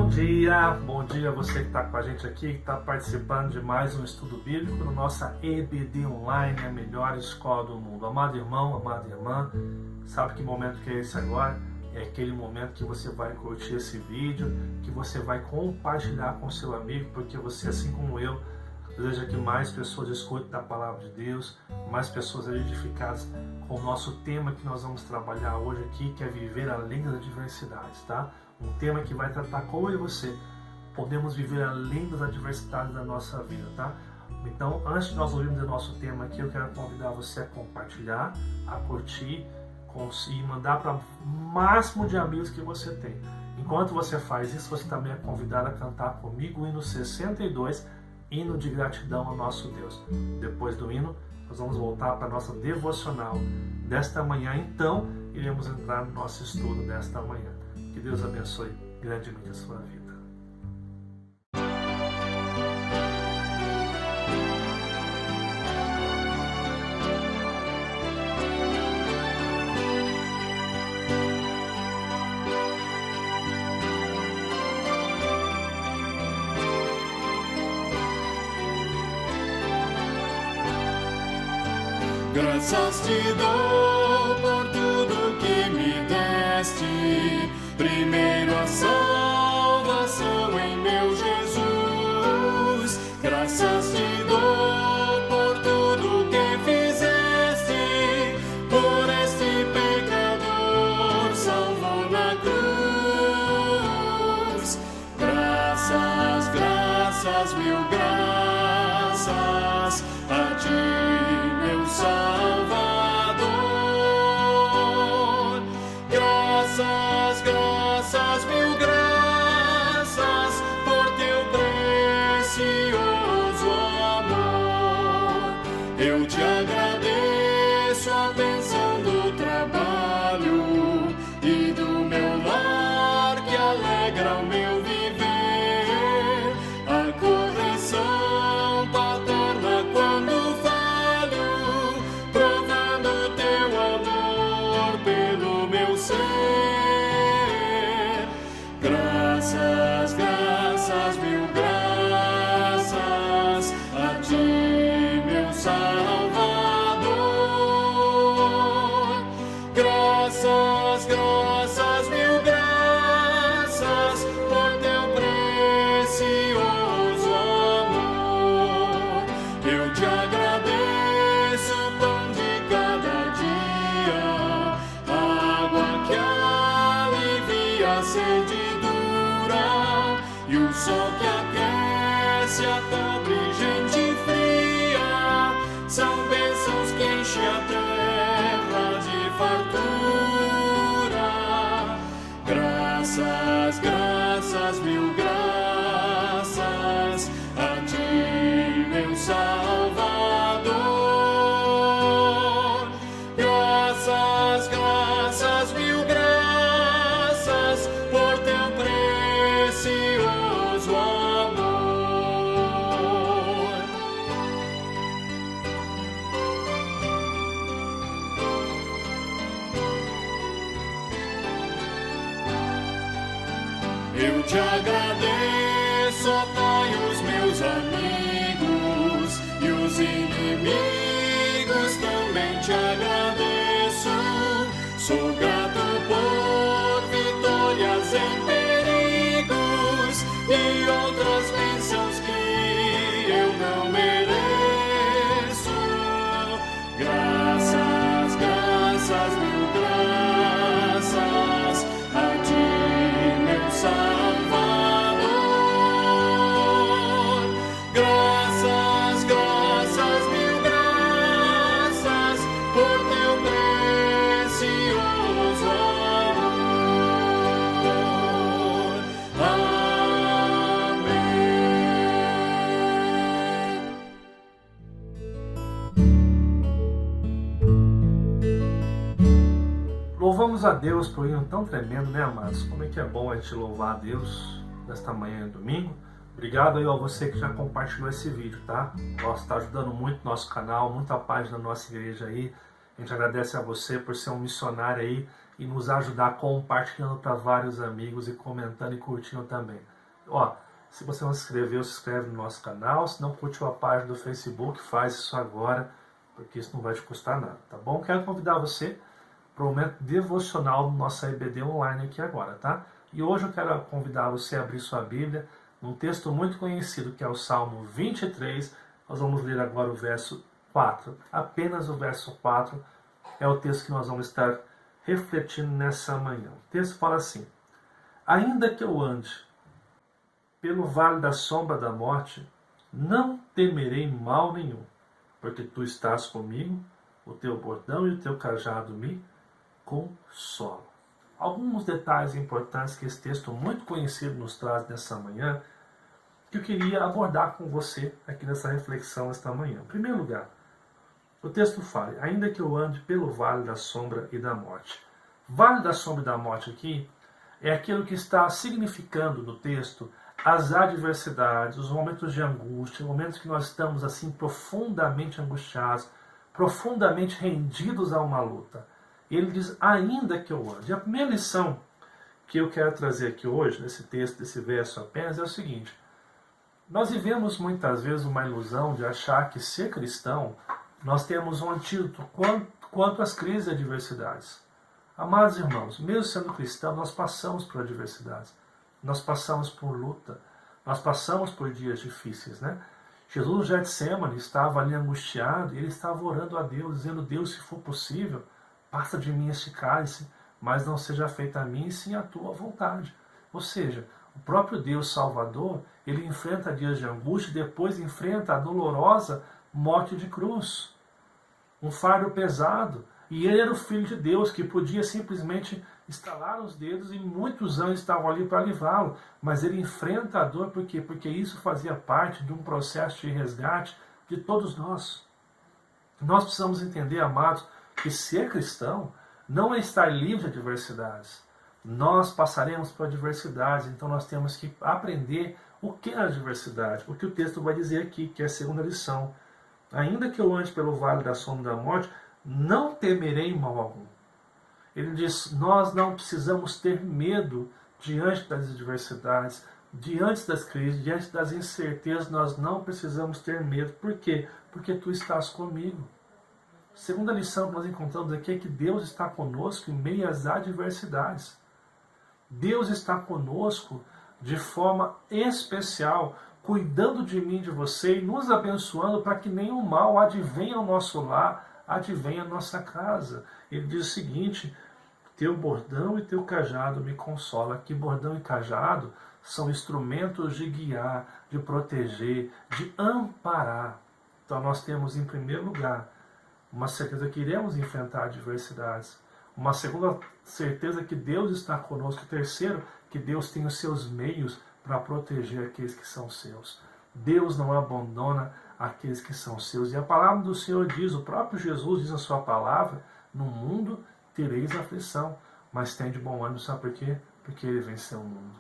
Bom dia você que está com a gente aqui, que está participando de mais um estudo bíblico na nossa EBD Online, a melhor escola do mundo. Amado irmão, amada irmã, sabe que momento que é esse agora? É aquele momento que você vai curtir esse vídeo, que você vai compartilhar com seu amigo, porque você, assim como eu, deseja que mais pessoas escutem da palavra de Deus, mais pessoas sejam edificadas com o nosso tema que nós vamos trabalhar hoje aqui, que é viver além das adversidades, tá? Um tema que vai tratar como eu e você podemos viver além das adversidades da nossa vida, tá? Então, antes de nós ouvirmos o nosso tema aqui, eu quero convidar você a compartilhar, a curtir e mandar para o máximo de amigos que você tem. Enquanto você faz isso, você também é convidado a cantar comigo o hino 62, hino de gratidão ao nosso Deus. Depois do hino, nós vamos voltar para a nossa devocional desta manhã. Então, iremos entrar no nosso estudo desta manhã. Que Deus abençoe grandemente a sua vida. Graças te dou por tudo que me deste, primeiro a salvação em meu Jesus. Graças te dou por tudo que fizeste, por este pecador salvou na cruz. Graças, graças, mil graças a ti, Salvador. Graças, graças, mil graças por teu precioso amor. Eu te agradeço a bênção do trabalho e do meu lar que alegra o meu viver, a correção paterna quando graças, graças, mil graças a ti, meu Salvador. Graças, graças, mil graças por teu precioso amor. Eu te agradeço o pão de cada dia, a água que alivia a sede e o sol que aquece a pobre gente fria. São bênçãos que enchem a terra de fartura. Graças, graças, mil graças a ti, meu Salvador. Graças, graças, mil graças por teu precioso amor. Eu te agradeço, ó Pai, os meus amigos e os inimigos também te agradeço. Sou grato por vitórias em perigos e outras bênçãos que eu não mereço. Graças, graças, mil graças a ti, meu Salvador. Graças, graças, mil graças por teu precioso amor. Louvamos a Deus por um hino tão tremendo, né, amados? Como é que é bom a gente louvar a Deus nesta manhã de domingo. Obrigado aí a você que já compartilhou esse vídeo, tá? Nossa, está ajudando muito o nosso canal, muita página da nossa igreja aí. A gente agradece a você por ser um missionário aí e nos ajudar compartilhando para vários amigos e comentando e curtindo também. Se você não se inscreveu, se inscreve no nosso canal. Se não curtiu a página do Facebook, faz isso agora, porque isso não vai te custar nada, tá bom? Quero convidar você para o momento devocional do nosso EBD online aqui agora, tá? E hoje eu quero convidar você a abrir sua Bíblia num texto muito conhecido, que é o Salmo 23. Nós vamos ler agora o verso 4. Apenas o verso 4 é o texto que nós vamos estar refletindo nessa manhã. O texto fala assim: ainda que eu ande pelo vale da sombra da morte, não temerei mal nenhum, porque tu estás comigo, o teu bordão e o teu cajado me consolam. Alguns detalhes importantes que esse texto muito conhecido nos traz nessa manhã, que eu queria abordar com você aqui nessa reflexão esta manhã. Em primeiro lugar, o texto fala: ainda que eu ande pelo vale da sombra e da morte. Vale da sombra e da morte aqui é aquilo que está significando no texto as adversidades, os momentos de angústia, os momentos que nós estamos assim profundamente angustiados, profundamente rendidos a uma luta. Ele diz: ainda que eu ande. E a primeira lição que eu quero trazer aqui hoje, nesse texto, desse verso apenas, é o seguinte: nós vivemos muitas vezes uma ilusão de achar que ser cristão, nós temos um antídoto quanto às crises e adversidades. Amados irmãos, mesmo sendo cristão, nós passamos por adversidades. Nós passamos por luta, nós passamos por dias difíceis, né? Jesus no Getsemane estava ali angustiado e ele estava orando a Deus, dizendo: Deus, se for possível, passa de mim este cálice, mas não seja feita a mim, sim a tua vontade. Ou seja, o próprio Deus Salvador, ele enfrenta dias de angústia e depois enfrenta a dolorosa morte de cruz. Um fardo pesado. E ele era o Filho de Deus, que podia simplesmente estalar os dedos e muitos anjos estavam ali para livrá-lo. Mas ele enfrenta a dor, por quê? Porque isso fazia parte de um processo de resgate de todos nós. Nós precisamos entender, amados, que ser cristão não é estar livre de adversidades. Nós passaremos por adversidades, então nós temos que aprender o que é a adversidade. O que o texto vai dizer aqui, que é a segunda lição. Ainda que eu ande pelo vale da sombra da morte, não temerei mal algum. Ele diz: nós não precisamos ter medo diante das adversidades, diante das crises, diante das incertezas. Nós não precisamos ter medo. Por quê? Porque tu estás comigo. A segunda lição que nós encontramos aqui é que Deus está conosco em meio às adversidades. Deus está conosco de forma especial, cuidando de mim e de você e nos abençoando para que nenhum mal advenha ao nosso lar, advenha a nossa casa. Ele diz o seguinte: teu bordão e teu cajado me consola. Que bordão e cajado são instrumentos de guiar, de proteger, de amparar. Então nós temos, em primeiro lugar, uma certeza que iremos enfrentar adversidades. Uma segunda certeza que Deus está conosco. Terceiro, que Deus tem os seus meios para proteger aqueles que são seus. Deus não abandona aqueles que são seus. E a palavra do Senhor diz, o próprio Jesus diz na sua palavra: no mundo tereis aflição, mas tem de bom ânimo. Sabe por quê? Porque ele venceu o mundo.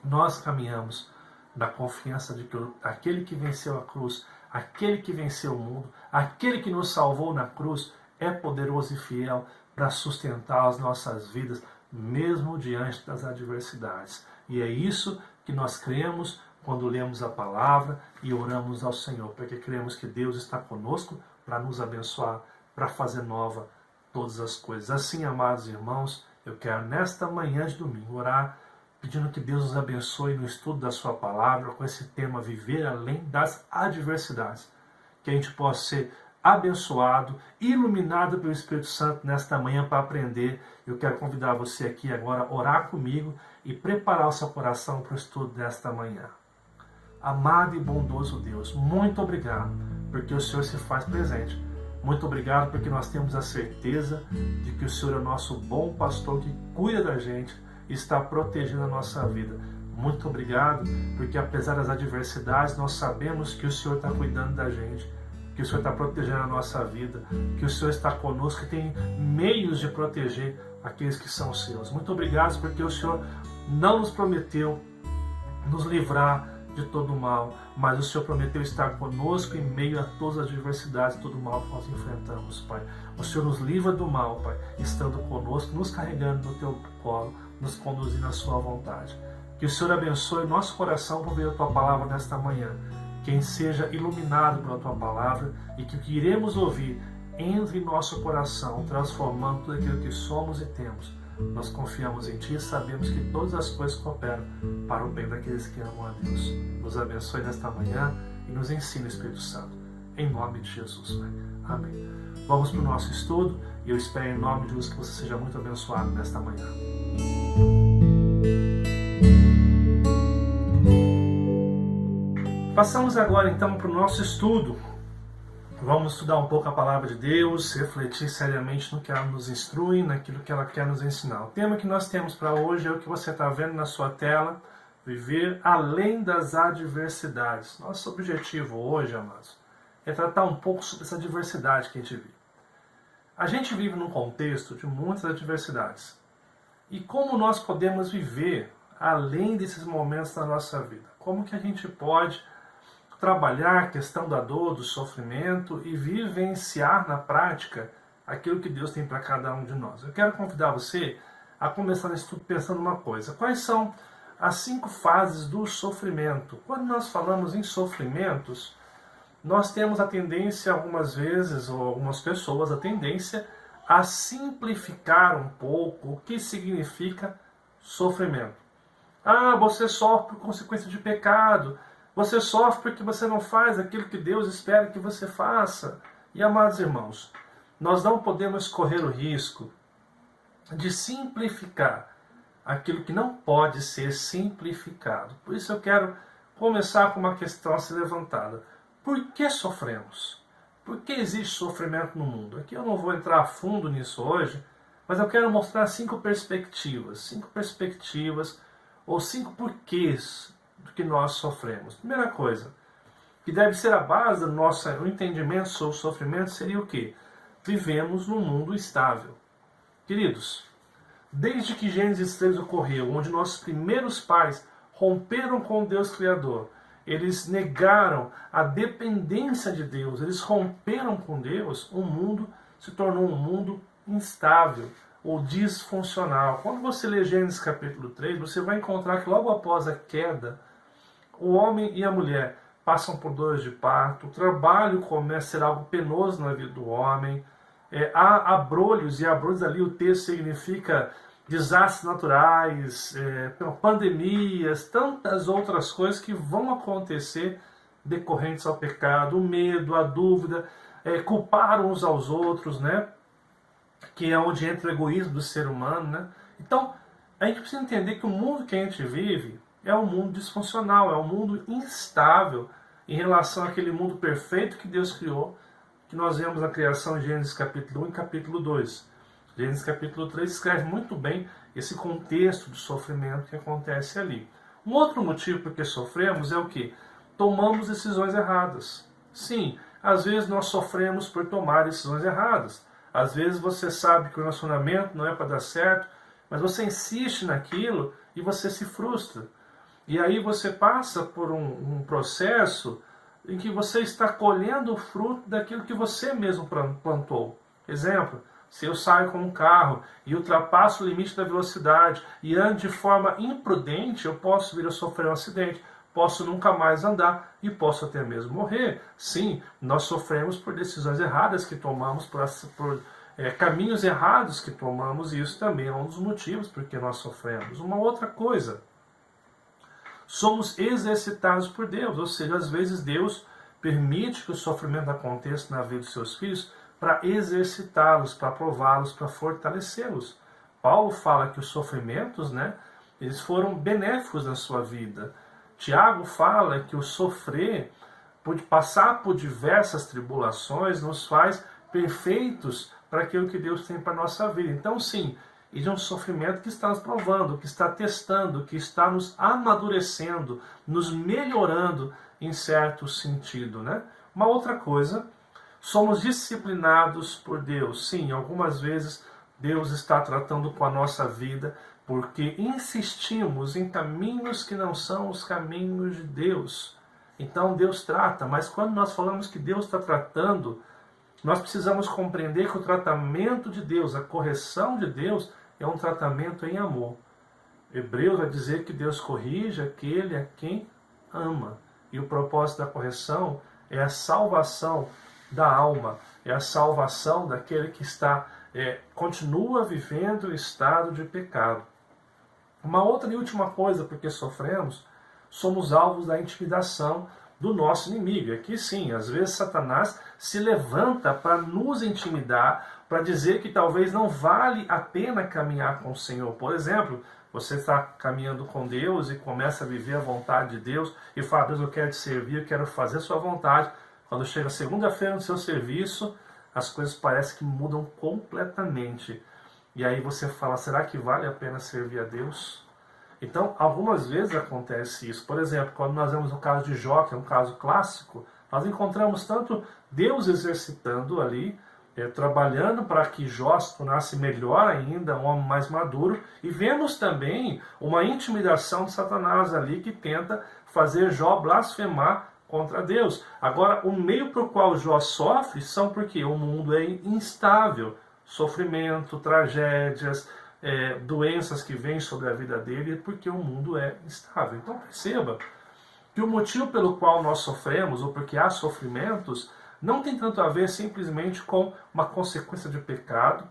Nós caminhamos na confiança de que aquele que venceu a cruz, aquele que venceu o mundo, aquele que nos salvou na cruz, é poderoso e fiel para sustentar as nossas vidas, mesmo diante das adversidades. E é isso que nós cremos quando lemos a palavra e oramos ao Senhor, porque cremos que Deus está conosco para nos abençoar, para fazer nova todas as coisas. Assim, amados irmãos, eu quero nesta manhã de domingo orar, pedindo que Deus nos abençoe no estudo da sua palavra, com esse tema: viver além das adversidades. Que a gente possa ser abençoado, iluminado pelo Espírito Santo nesta manhã para aprender. Eu quero convidar você aqui agora a orar comigo e preparar o seu coração para o estudo desta manhã. Amado e bondoso Deus, muito obrigado porque o Senhor se faz presente. Muito obrigado porque nós temos a certeza de que o Senhor é o nosso bom pastor que cuida da gente e está protegendo a nossa vida. Muito obrigado porque apesar das adversidades nós sabemos que o Senhor está cuidando da gente, que o Senhor está protegendo a nossa vida, que o Senhor está conosco e tem meios de proteger aqueles que são seus. Muito obrigado porque o Senhor não nos prometeu nos livrar de todo mal, mas o Senhor prometeu estar conosco em meio a todas as adversidades, todo o mal que nós enfrentamos, Pai. O Senhor nos livra do mal, Pai, estando conosco, nos carregando no Teu colo, nos conduzir na sua vontade. Que o Senhor abençoe nosso coração por ver a Tua palavra nesta manhã. Quem seja iluminado pela Tua palavra e que o que iremos ouvir entre em nosso coração, transformando tudo aquilo que somos e temos. Nós confiamos em Ti e sabemos que todas as coisas cooperam para o bem daqueles que amam a Deus. Nos abençoe nesta manhã e nos ensine, Espírito Santo. Em nome de Jesus, Pai. Amém. Vamos para o nosso estudo e eu espero em nome de Jesus que você seja muito abençoado nesta manhã. Passamos agora então para o nosso estudo. Vamos estudar um pouco a palavra de Deus, refletir seriamente no que ela nos instrui, naquilo que ela quer nos ensinar. O tema que nós temos para hoje é o que você está vendo na sua tela, viver além das adversidades. Nosso objetivo hoje, amados, é tratar um pouco sobre essa adversidade que a gente vive. A gente vive num contexto de muitas adversidades. E como nós podemos viver além desses momentos da nossa vida? Como que a gente pode trabalhar a questão da dor, do sofrimento e vivenciar na prática aquilo que Deus tem para cada um de nós? Eu quero convidar você a começar nesse estudo pensando uma coisa. Quais são as 5 fases do sofrimento? Quando nós falamos em sofrimentos, nós temos a tendência, algumas vezes, ou algumas pessoas, a tendência a simplificar um pouco o que significa sofrimento. Ah, você sofre por consequência de pecado. Você sofre porque você não faz aquilo que Deus espera que você faça. E, amados irmãos, nós não podemos correr o risco de simplificar aquilo que não pode ser simplificado. Por isso eu quero começar com uma questão a ser levantada. Por que sofremos? Por que existe sofrimento no mundo? Aqui eu não vou entrar a fundo nisso hoje, mas eu quero mostrar 5 perspectivas. 5 perspectivas ou 5 porquês do que nós sofremos. Primeira coisa, que deve ser a base do nosso entendimento sobre o sofrimento, seria o quê? Vivemos num mundo instável. Queridos, desde que Gênesis 3 ocorreu, onde nossos primeiros pais romperam com o Deus Criador, eles negaram a dependência de Deus, eles romperam com Deus, o mundo se tornou um mundo instável ou disfuncional. Quando você lê Gênesis capítulo 3, você vai encontrar que logo após a queda, o homem e a mulher passam por dores de parto, o trabalho começa a ser algo penoso na vida do homem, há abrolhos, e abrolhos ali o texto significa desastres naturais, pandemias, tantas outras coisas que vão acontecer decorrentes ao pecado, o medo, a dúvida, culpar uns aos outros, né? Que é onde entra o egoísmo do ser humano, né? Então, a gente precisa entender que o mundo que a gente vive é um mundo disfuncional, é um mundo instável em relação àquele mundo perfeito que Deus criou, que nós vemos na criação em Gênesis capítulo 1 e capítulo 2. Gênesis capítulo 3 escreve muito bem esse contexto de sofrimento que acontece ali. Um outro motivo por que sofremos é o que? Tomamos decisões erradas. Sim, às vezes nós sofremos por tomar decisões erradas. Às vezes você sabe que o relacionamento não é para dar certo, mas você insiste naquilo e você se frustra. E aí você passa por um processo em que você está colhendo o fruto daquilo que você mesmo plantou. Exemplo, se eu saio com um carro e ultrapasso o limite da velocidade e ando de forma imprudente, eu posso vir a sofrer um acidente, posso nunca mais andar e posso até mesmo morrer. Sim, nós sofremos por decisões erradas que tomamos, por caminhos errados que tomamos, e isso também é um dos motivos por que nós sofremos. Uma outra coisa, somos exercitados por Deus, ou seja, às vezes Deus permite que o sofrimento aconteça na vida dos seus filhos para exercitá-los, para prová-los, para fortalecê-los. Paulo fala que os sofrimentos, né, eles foram benéficos na sua vida. Tiago fala que o sofrer, passar por diversas tribulações, nos faz perfeitos para aquilo que Deus tem para a nossa vida. Então, sim, e de um sofrimento que está nos provando, que está testando, que está nos amadurecendo, nos melhorando em certo sentido, né? Uma outra coisa, somos disciplinados por Deus. Sim, algumas vezes Deus está tratando com a nossa vida porque insistimos em caminhos que não são os caminhos de Deus. Então Deus trata, mas quando nós falamos que Deus está tratando, nós precisamos compreender que o tratamento de Deus, a correção de Deus, é um tratamento em amor. Hebreus vai dizer que Deus corrige aquele a quem ama. E o propósito da correção é a salvação da alma, é a salvação daquele que continua vivendo o estado de pecado. Uma outra e última coisa, porque sofremos, somos alvos da intimidação do nosso inimigo. Aqui sim, às vezes Satanás se levanta para nos intimidar, para dizer que talvez não vale a pena caminhar com o Senhor. Por exemplo, você está caminhando com Deus e começa a viver a vontade de Deus e fala: Deus, eu quero te servir, eu quero fazer a sua vontade. Quando chega segunda-feira no seu serviço, as coisas parecem que mudam completamente. E aí você fala: será que vale a pena servir a Deus? Então, algumas vezes acontece isso. Por exemplo, quando nós vemos o caso de Jó, que é um caso clássico, nós encontramos tanto Deus exercitando ali, trabalhando para que Jó se tornasse melhor ainda, um homem mais maduro, e vemos também uma intimidação de Satanás ali que tenta fazer Jó blasfemar contra Deus. Agora, o meio para o qual Jó sofre são porque o mundo é instável, sofrimento, tragédias, doenças que vêm sobre a vida dele, porque o mundo é instável. Então perceba que o motivo pelo qual nós sofremos, ou porque há sofrimentos, não tem tanto a ver simplesmente com uma consequência de pecado,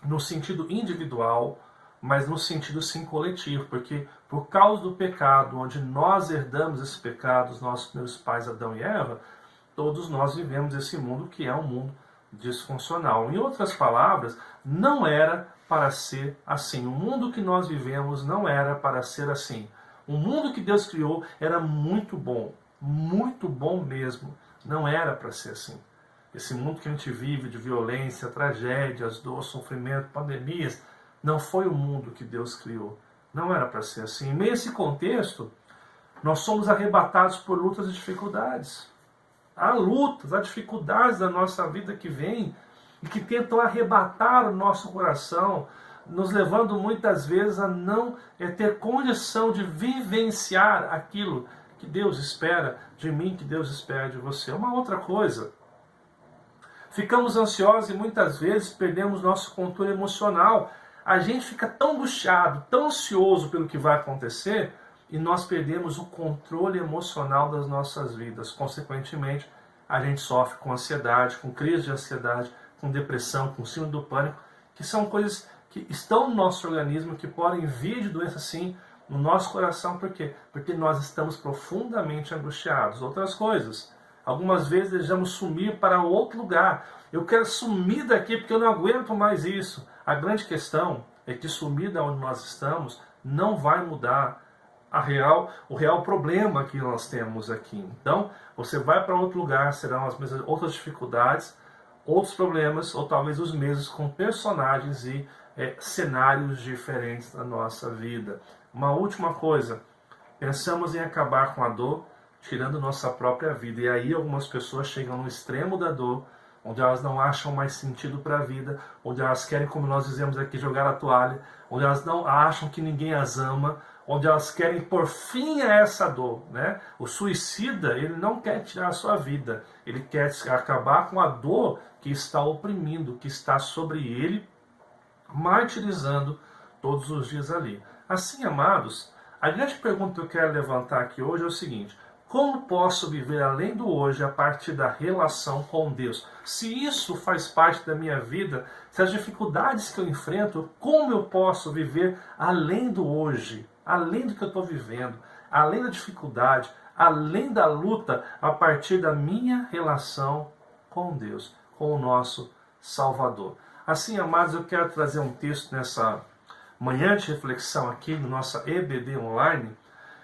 no sentido individual, mas no sentido sim coletivo, porque por causa do pecado, onde nós herdamos esse pecado, os nossos primeiros pais Adão e Eva, todos nós vivemos esse mundo que é um mundo disfuncional. Em outras palavras, não era para ser assim. O mundo que nós vivemos não era para ser assim. O mundo que Deus criou era muito bom mesmo. Não era para ser assim. Esse mundo que a gente vive de violência, tragédias, dor, sofrimento, pandemias, não foi o mundo que Deus criou. Não era para ser assim. Em meio a esse contexto, nós somos arrebatados por lutas e dificuldades. Há lutas, há dificuldades da nossa vida que vêm e que tentam arrebatar o nosso coração, nos levando muitas vezes a não ter condição de vivenciar aquilo que Deus espera de mim, que Deus espera de você. Uma outra coisa, ficamos ansiosos e muitas vezes perdemos nosso controle emocional. A gente fica tão angustiado, tão ansioso pelo que vai acontecer, e nós perdemos o controle emocional das nossas vidas. Consequentemente, a gente sofre com ansiedade, com crise de ansiedade, com depressão, com síndrome do pânico, que são coisas que estão no nosso organismo, que podem vir de doença sim no nosso coração. Por quê? Porque nós estamos profundamente angustiados. Outras coisas, algumas vezes desejamos sumir para outro lugar. Eu quero sumir daqui porque eu não aguento mais isso. A grande questão é que sumir da onde nós estamos não vai mudar o real problema que nós temos aqui. Então, você vai para outro lugar, serão as mesmas outras dificuldades, outros problemas, ou talvez os mesmos, com personagens e cenários diferentes da nossa vida. Uma última coisa, pensamos em acabar com a dor, tirando nossa própria vida. E aí algumas pessoas chegam no extremo da dor, onde elas não acham mais sentido para a vida, onde elas querem, como nós dizemos aqui, jogar a toalha, onde elas não acham que ninguém as ama, onde elas querem pôr fim a essa dor, né? O suicida, ele não quer tirar a sua vida, ele quer acabar com a dor que está oprimindo, que está sobre ele, martirizando todos os dias ali. Assim, amados, a grande pergunta que eu quero levantar aqui hoje é o seguinte: como posso viver além do hoje a partir da relação com Deus? Se isso faz parte da minha vida, se as dificuldades que eu enfrento, como eu posso viver além do hoje, além do que eu estou vivendo, além da dificuldade, além da luta, a partir da minha relação com Deus, com o nosso Salvador? Assim, amados, eu quero trazer um texto nessa manhã de reflexão aqui no nosso EBD Online.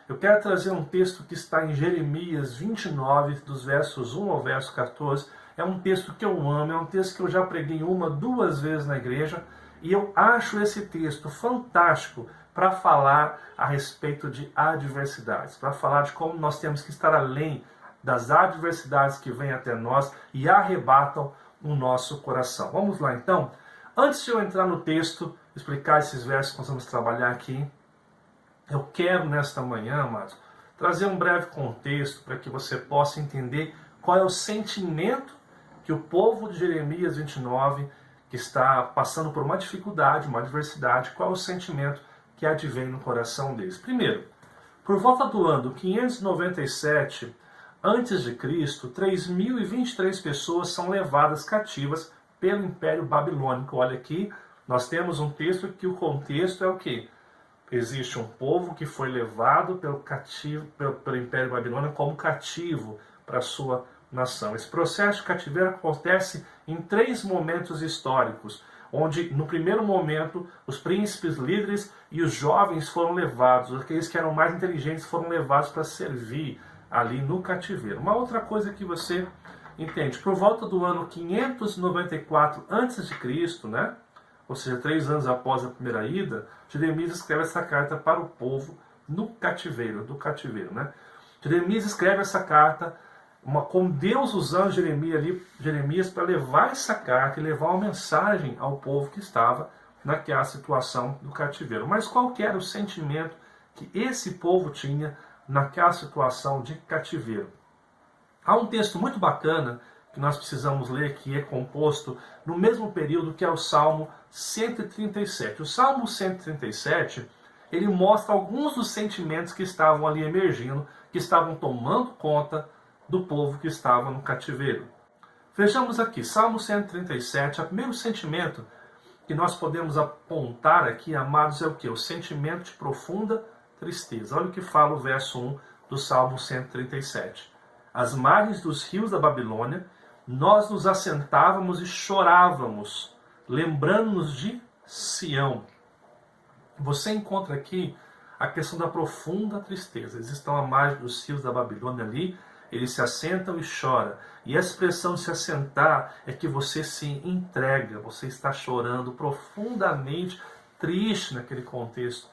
Eu quero trazer um texto que está em Jeremias 29, dos versos 1 ao verso 14. É um texto que eu amo, é um texto que eu já preguei duas vezes na igreja, e eu acho esse texto fantástico para falar a respeito de adversidades, para falar de como nós temos que estar além das adversidades que vêm até nós e arrebatam o nosso coração. Vamos lá então? Antes de eu entrar no texto, explicar esses versos que nós vamos trabalhar aqui, eu quero nesta manhã, amados, trazer um breve contexto para que você possa entender qual é o sentimento que o povo de Jeremias 29, que está passando por uma dificuldade, uma adversidade, qual é o sentimento que advém no coração deles. Primeiro, por volta do ano 597 a.C., 3.023 pessoas são levadas cativas pelo Império Babilônico. Olha aqui, nós temos um texto que o contexto é o quê? Existe um povo que foi levado pelo Império Babilônico como cativo para a sua nação. Esse processo de cativeiro acontece em 3 momentos históricos, onde no primeiro momento os príncipes, líderes e os jovens foram levados, aqueles que eram mais inteligentes foram levados para servir ali no cativeiro. Uma outra coisa que você entende, por volta do ano 594 a.C., né? Ou seja, 3 anos após a primeira ida, Jeremias escreve essa carta para o povo no cativeiro, do cativeiro, né? Jeremias escreve essa carta com Deus usando Jeremias para levar essa carta e levar uma mensagem ao povo que estava naquela situação do cativeiro. Mas qual que era o sentimento que esse povo tinha naquela situação de cativeiro? Há um texto muito bacana que nós precisamos ler, que é composto no mesmo período, que é o Salmo 137. O Salmo 137, ele mostra alguns dos sentimentos que estavam ali emergindo, que estavam tomando conta do povo que estava no cativeiro. Vejamos aqui, Salmo 137, o primeiro sentimento que nós podemos apontar aqui, amados, é o quê? O sentimento de profunda tristeza. Olha o que fala o verso 1 do Salmo 137. Às margens dos rios da Babilônia, nós nos assentávamos e chorávamos, lembrando-nos de Sião. Você encontra aqui a questão da profunda tristeza. Eles estão à margem dos rios da Babilônia ali, eles se assentam e choram. E a expressão de se assentar é que você se entrega, você está chorando profundamente triste naquele contexto,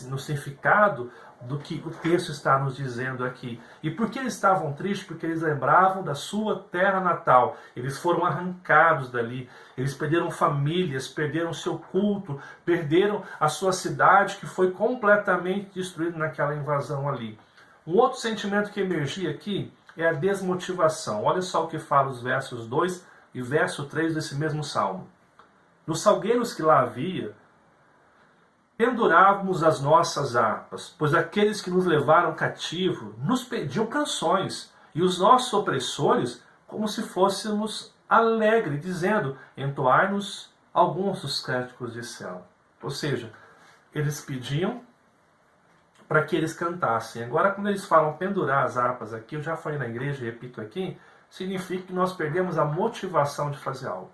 no significado do que o texto está nos dizendo aqui. E por que eles estavam tristes? Porque eles lembravam da sua terra natal. Eles foram arrancados dali. Eles perderam famílias, perderam seu culto, perderam a sua cidade, que foi completamente destruída naquela invasão ali. Um outro sentimento que emergia aqui é a desmotivação. Olha só o que fala os versos 2 e verso 3 desse mesmo salmo. Nos salgueiros que lá havia, pendurávamos as nossas harpas, pois aqueles que nos levaram cativo nos pediam canções, e os nossos opressores, como se fôssemos alegres, dizendo, entoai-nos alguns dos cânticos de céu. Ou seja, eles pediam para que eles cantassem. Agora, quando eles falam pendurar as harpas aqui, eu já falei na igreja e repito aqui, significa que nós perdemos a motivação de fazer algo.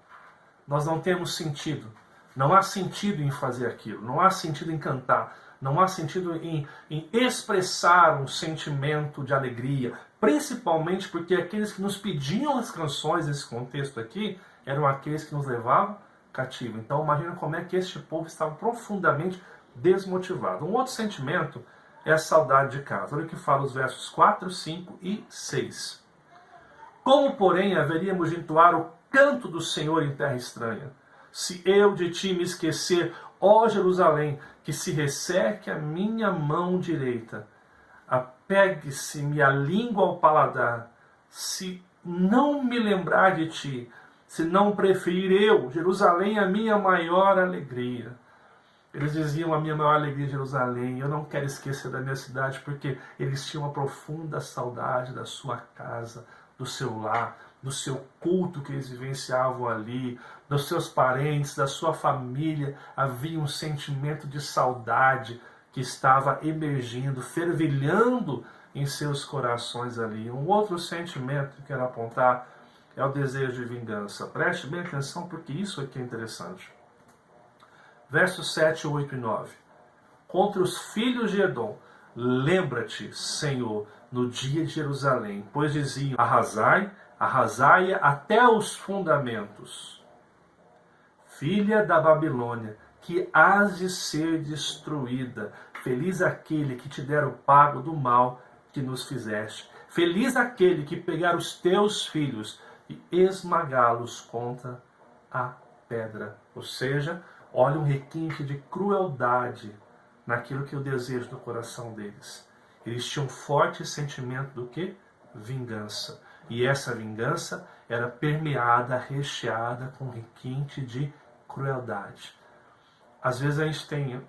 Nós não temos sentido. Não há sentido em fazer aquilo, não há sentido em cantar, não há sentido em expressar um sentimento de alegria, principalmente porque aqueles que nos pediam as canções nesse contexto aqui eram aqueles que nos levavam cativo. Então imagina como é que este povo estava profundamente desmotivado. Um outro sentimento é a saudade de casa. Olha o que fala os versos 4, 5 e 6. Como, porém, haveríamos de entoar o canto do Senhor em terra estranha? Se eu de ti me esquecer, ó Jerusalém, que se resseque a minha mão direita, apegue-se-me a língua ao paladar, se não me lembrar de ti, se não preferir eu, Jerusalém, a minha maior alegria. Eles diziam, a minha maior alegria é Jerusalém, eu não quero esquecer da minha cidade, porque eles tinham uma profunda saudade da sua casa, do seu lar, do seu culto que eles vivenciavam ali, dos seus parentes, da sua família. Havia um sentimento de saudade que estava emergindo, fervilhando em seus corações ali. Um outro sentimento que eu quero apontar é o desejo de vingança. Preste bem atenção, porque isso aqui é interessante. Versos 7, 8 e 9. Contra os filhos de Edom, lembra-te, Senhor, no dia de Jerusalém, pois diziam, arrasai-a até os fundamentos. Filha da Babilônia, que hás de ser destruída. Feliz aquele que te der o pago do mal que nos fizeste. Feliz aquele que pegar os teus filhos e esmagá-los contra a pedra. Ou seja, olha um requinte de crueldade naquilo que é o desejo do coração deles. Eles tinham um forte sentimento do que? Vingança. E essa vingança era permeada, recheada com requinte de crueldade. Às vezes a gente tem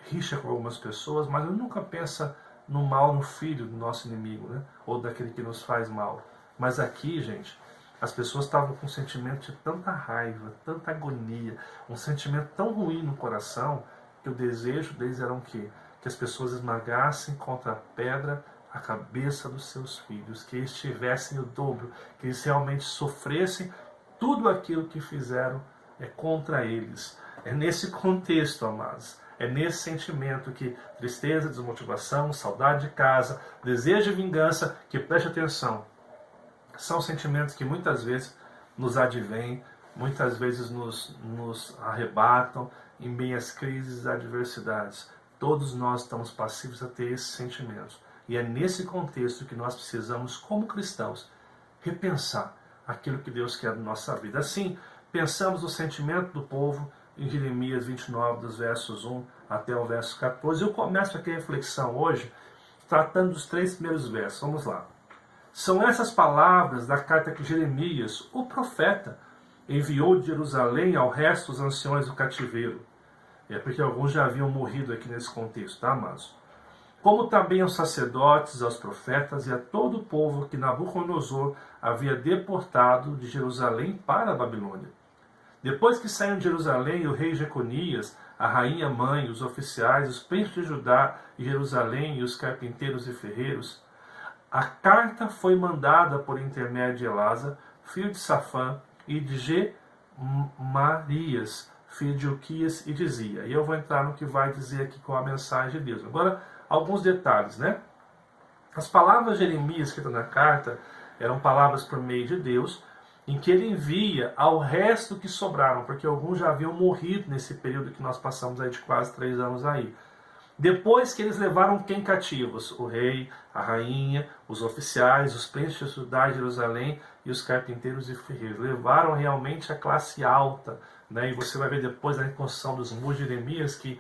rixa com algumas pessoas, mas nunca pensa no mal no filho do nosso inimigo, né? Ou daquele que nos faz mal. Mas aqui, gente, as pessoas estavam com um sentimento de tanta raiva, tanta agonia, um sentimento tão ruim no coração, que o desejo deles era o quê? Que as pessoas esmagassem contra a pedra a cabeça dos seus filhos, que eles tivessem o dobro, que eles realmente sofressem tudo aquilo que fizeram contra eles. É nesse contexto, amados, é nesse sentimento que tristeza, desmotivação, saudade de casa, desejo de vingança, que preste atenção, são sentimentos que muitas vezes nos advêm, muitas vezes nos arrebatam em meio às crises e adversidades. Todos nós estamos passíveis a ter esses sentimentos. E é nesse contexto que nós precisamos, como cristãos, repensar aquilo que Deus quer na nossa vida. Assim, pensamos no sentimento do povo em Jeremias 29, dos versos 1 até o verso 14. Eu começo aqui a reflexão hoje, tratando dos 3 primeiros versos. Vamos lá. São essas palavras da carta que Jeremias, o profeta, enviou de Jerusalém ao resto dos anciões do cativeiro. É porque alguns já haviam morrido aqui nesse contexto, tá, amados? Como também aos sacerdotes, aos profetas e a todo o povo que Nabucodonosor havia deportado de Jerusalém para a Babilônia. Depois que saíram de Jerusalém o rei Jeconias, a rainha mãe, os oficiais, os príncipes de Judá e Jerusalém e os carpinteiros e ferreiros, a carta foi mandada por intermédio de Elasa, filho de Safã, e de Gemarias, filho de Uquias, e dizia. E eu vou entrar no que vai dizer aqui com a mensagem de Deus. Agora, alguns detalhes, né? As palavras de Jeremias escritas na carta eram palavras por meio de Deus, em que ele envia ao resto que sobraram, porque alguns já haviam morrido nesse período que nós passamos aí de quase 3 anos aí. Depois que eles levaram quem cativos? O rei, a rainha, os oficiais, os príncipes de Judá e Jerusalém e os carpinteiros e ferreiros. Levaram realmente a classe alta, né? E você vai ver depois na reconstrução dos muros de Jeremias que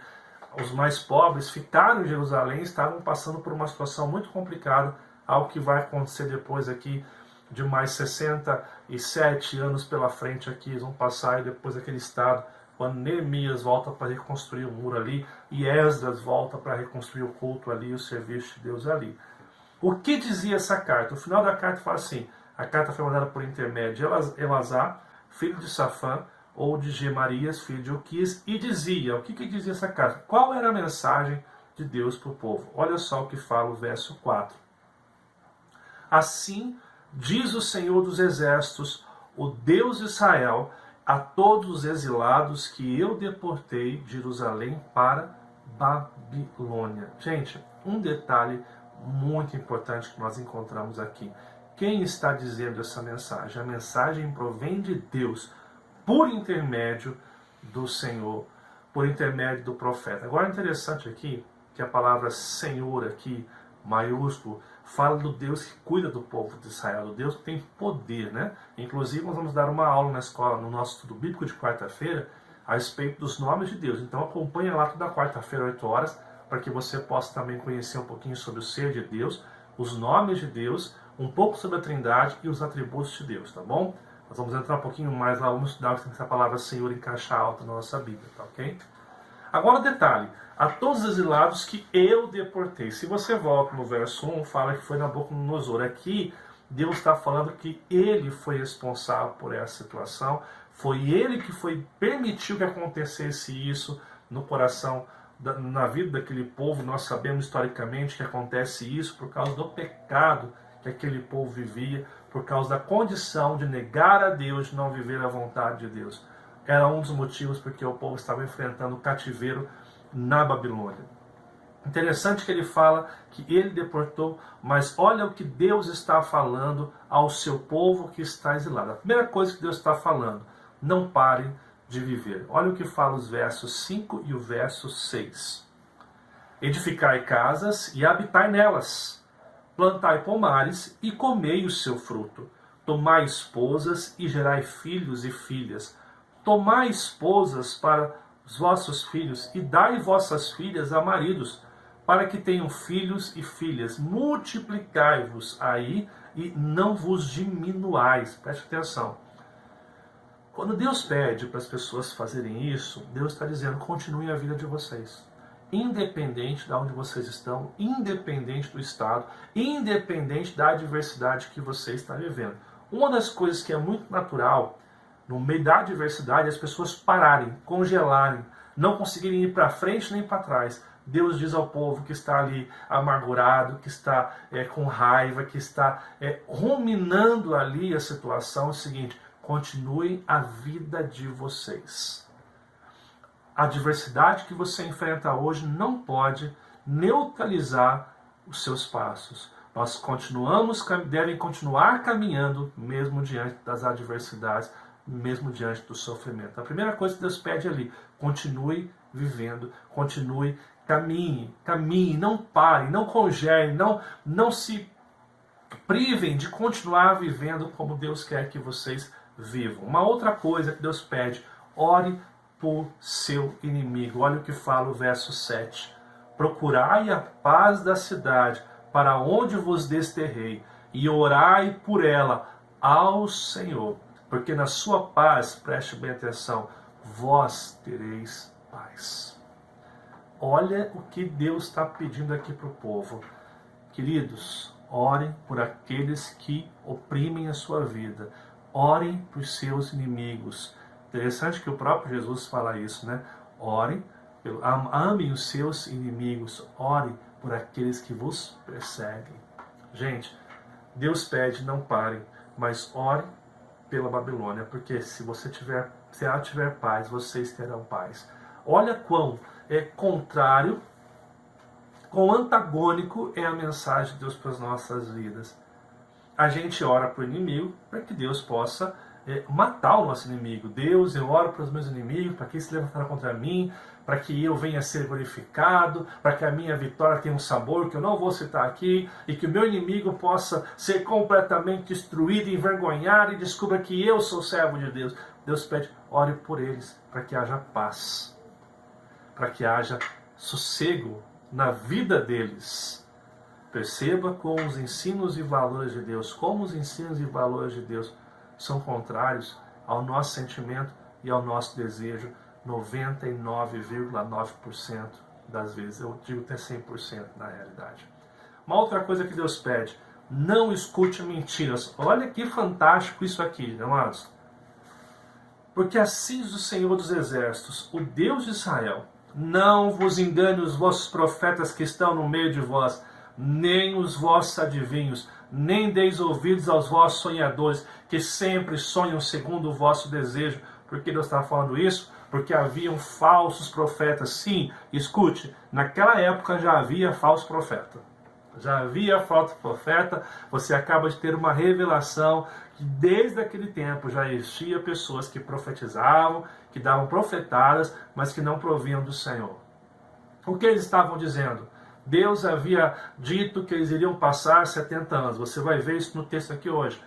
os mais pobres ficaram em Jerusalém e estavam passando por uma situação muito complicada, algo que vai acontecer depois aqui de mais 67 anos pela frente aqui, eles vão passar e depois aquele estado, quando Neemias volta para reconstruir o muro ali, e Esdras volta para reconstruir o culto ali, o serviço de Deus ali. O que dizia essa carta? O final da carta fala assim, a carta foi mandada por intermédio de Elazar, filho de Safã, ou de Gemarias, filho de Uquias, e dizia, o que dizia essa carta? Qual era a mensagem de Deus para o povo? Olha só o que fala o verso 4. Assim diz o Senhor dos Exércitos, o Deus de Israel, a todos os exilados que eu deportei de Jerusalém para Babilônia. Gente, um detalhe muito importante que nós encontramos aqui. Quem está dizendo essa mensagem? A mensagem provém de Deus, por intermédio do Senhor, por intermédio do profeta. Agora é interessante aqui, que a palavra Senhor aqui, maiúsculo, fala do Deus que cuida do povo de Israel, do Deus que tem poder, né? Inclusive, nós vamos dar uma aula na escola, no nosso estudo bíblico de quarta-feira, a respeito dos nomes de Deus. Então, acompanha lá toda quarta-feira, 8 horas, para que você possa também conhecer um pouquinho sobre o ser de Deus, os nomes de Deus, um pouco sobre a Trindade e os atributos de Deus, tá bom? Nós vamos entrar um pouquinho mais lá, vamos estudar essa palavra Senhor em caixa alta na nossa Bíblia, tá ok? Agora, detalhe, a todos os exilados que eu deportei. Se você volta no verso 1, fala que foi Nabucodonosor. Aqui, Deus está falando que ele foi responsável por essa situação, foi ele que permitiu que acontecesse isso no coração, na vida daquele povo. Nós sabemos historicamente que acontece isso por causa do pecado que aquele povo vivia, por causa da condição de negar a Deus, de não viver a vontade de Deus. Era um dos motivos porque o povo estava enfrentando o cativeiro na Babilônia. Interessante que ele fala que ele deportou, mas olha o que Deus está falando ao seu povo que está exilado. A primeira coisa que Deus está falando, não parem de viver. Olha o que fala os versos 5 e o verso 6. Edificai casas e habitai nelas. Plantai pomares e comei o seu fruto. Tomai esposas e gerai filhos e filhas. Tomai esposas para os vossos filhos e dai vossas filhas a maridos, para que tenham filhos e filhas. Multiplicai-vos aí e não vos diminuais. Preste atenção. Quando Deus pede para as pessoas fazerem isso, Deus está dizendo, continuem a vida de vocês. Independente de onde vocês estão, independente do estado, independente da adversidade que você está vivendo. Uma das coisas que é muito natural, no meio da adversidade, é as pessoas pararem, congelarem, não conseguirem ir para frente nem para trás. Deus diz ao povo que está ali amargurado, que está com raiva, que está ruminando ali a situação, o seguinte: continuem a vida de vocês. A adversidade que você enfrenta hoje não pode neutralizar os seus passos. Nós devem continuar caminhando mesmo diante das adversidades, mesmo diante do sofrimento. A primeira coisa que Deus pede ali: continue vivendo, continue, caminhe, não parem, não congelem, não se privem de continuar vivendo como Deus quer que vocês vivam. Uma outra coisa que Deus pede: ore por seu inimigo. Olha o que fala o verso 7. Procurai a paz da cidade, para onde vos desterrei, e orai por ela ao Senhor, porque na sua paz, preste bem atenção, vós tereis paz. Olha o que Deus está pedindo aqui para o povo. Queridos, orem por aqueles que oprimem a sua vida. Orem por seus inimigos. Interessante que o próprio Jesus fala isso, né? Orem, amem os seus inimigos. Orem por aqueles que vos perseguem. Gente, Deus pede, não parem, mas orem pela Babilônia, porque se ela tiver paz, vocês terão paz. Olha quão contrário, quão antagônico é a mensagem de Deus para as nossas vidas. A gente ora para o inimigo para que Deus possa matar o nosso inimigo. Deus, eu oro para os meus inimigos, para que eles se levantaram contra mim, para que eu venha a ser glorificado, para que a minha vitória tenha um sabor que eu não vou citar aqui, e que o meu inimigo possa ser completamente destruído, envergonhado, e descubra que eu sou servo de Deus. Deus pede, ore por eles, para que haja paz, para que haja sossego na vida deles. Perceba como os ensinos e valores de Deus, são contrários ao nosso sentimento e ao nosso desejo 99,9% das vezes. Eu digo até 100% na realidade. Uma outra coisa que Deus pede: não escute mentiras. Olha que fantástico isso aqui, amados. Porque assim diz o Senhor dos Exércitos, o Deus de Israel: não vos engane os vossos profetas que estão no meio de vós, nem os vossos adivinhos, nem deis ouvidos aos vossos sonhadores, que sempre sonham segundo o vosso desejo. Por que Deus está falando isso? Porque haviam falsos profetas. Sim, escute, naquela época já havia falso profeta. Já havia falso profeta. Você acaba de ter uma revelação que desde aquele tempo já existia pessoas que profetizavam, que davam profetadas, mas que não provinham do Senhor. O que eles estavam dizendo? Deus havia dito que eles iriam passar 70 anos. Você vai ver isso no texto aqui hoje.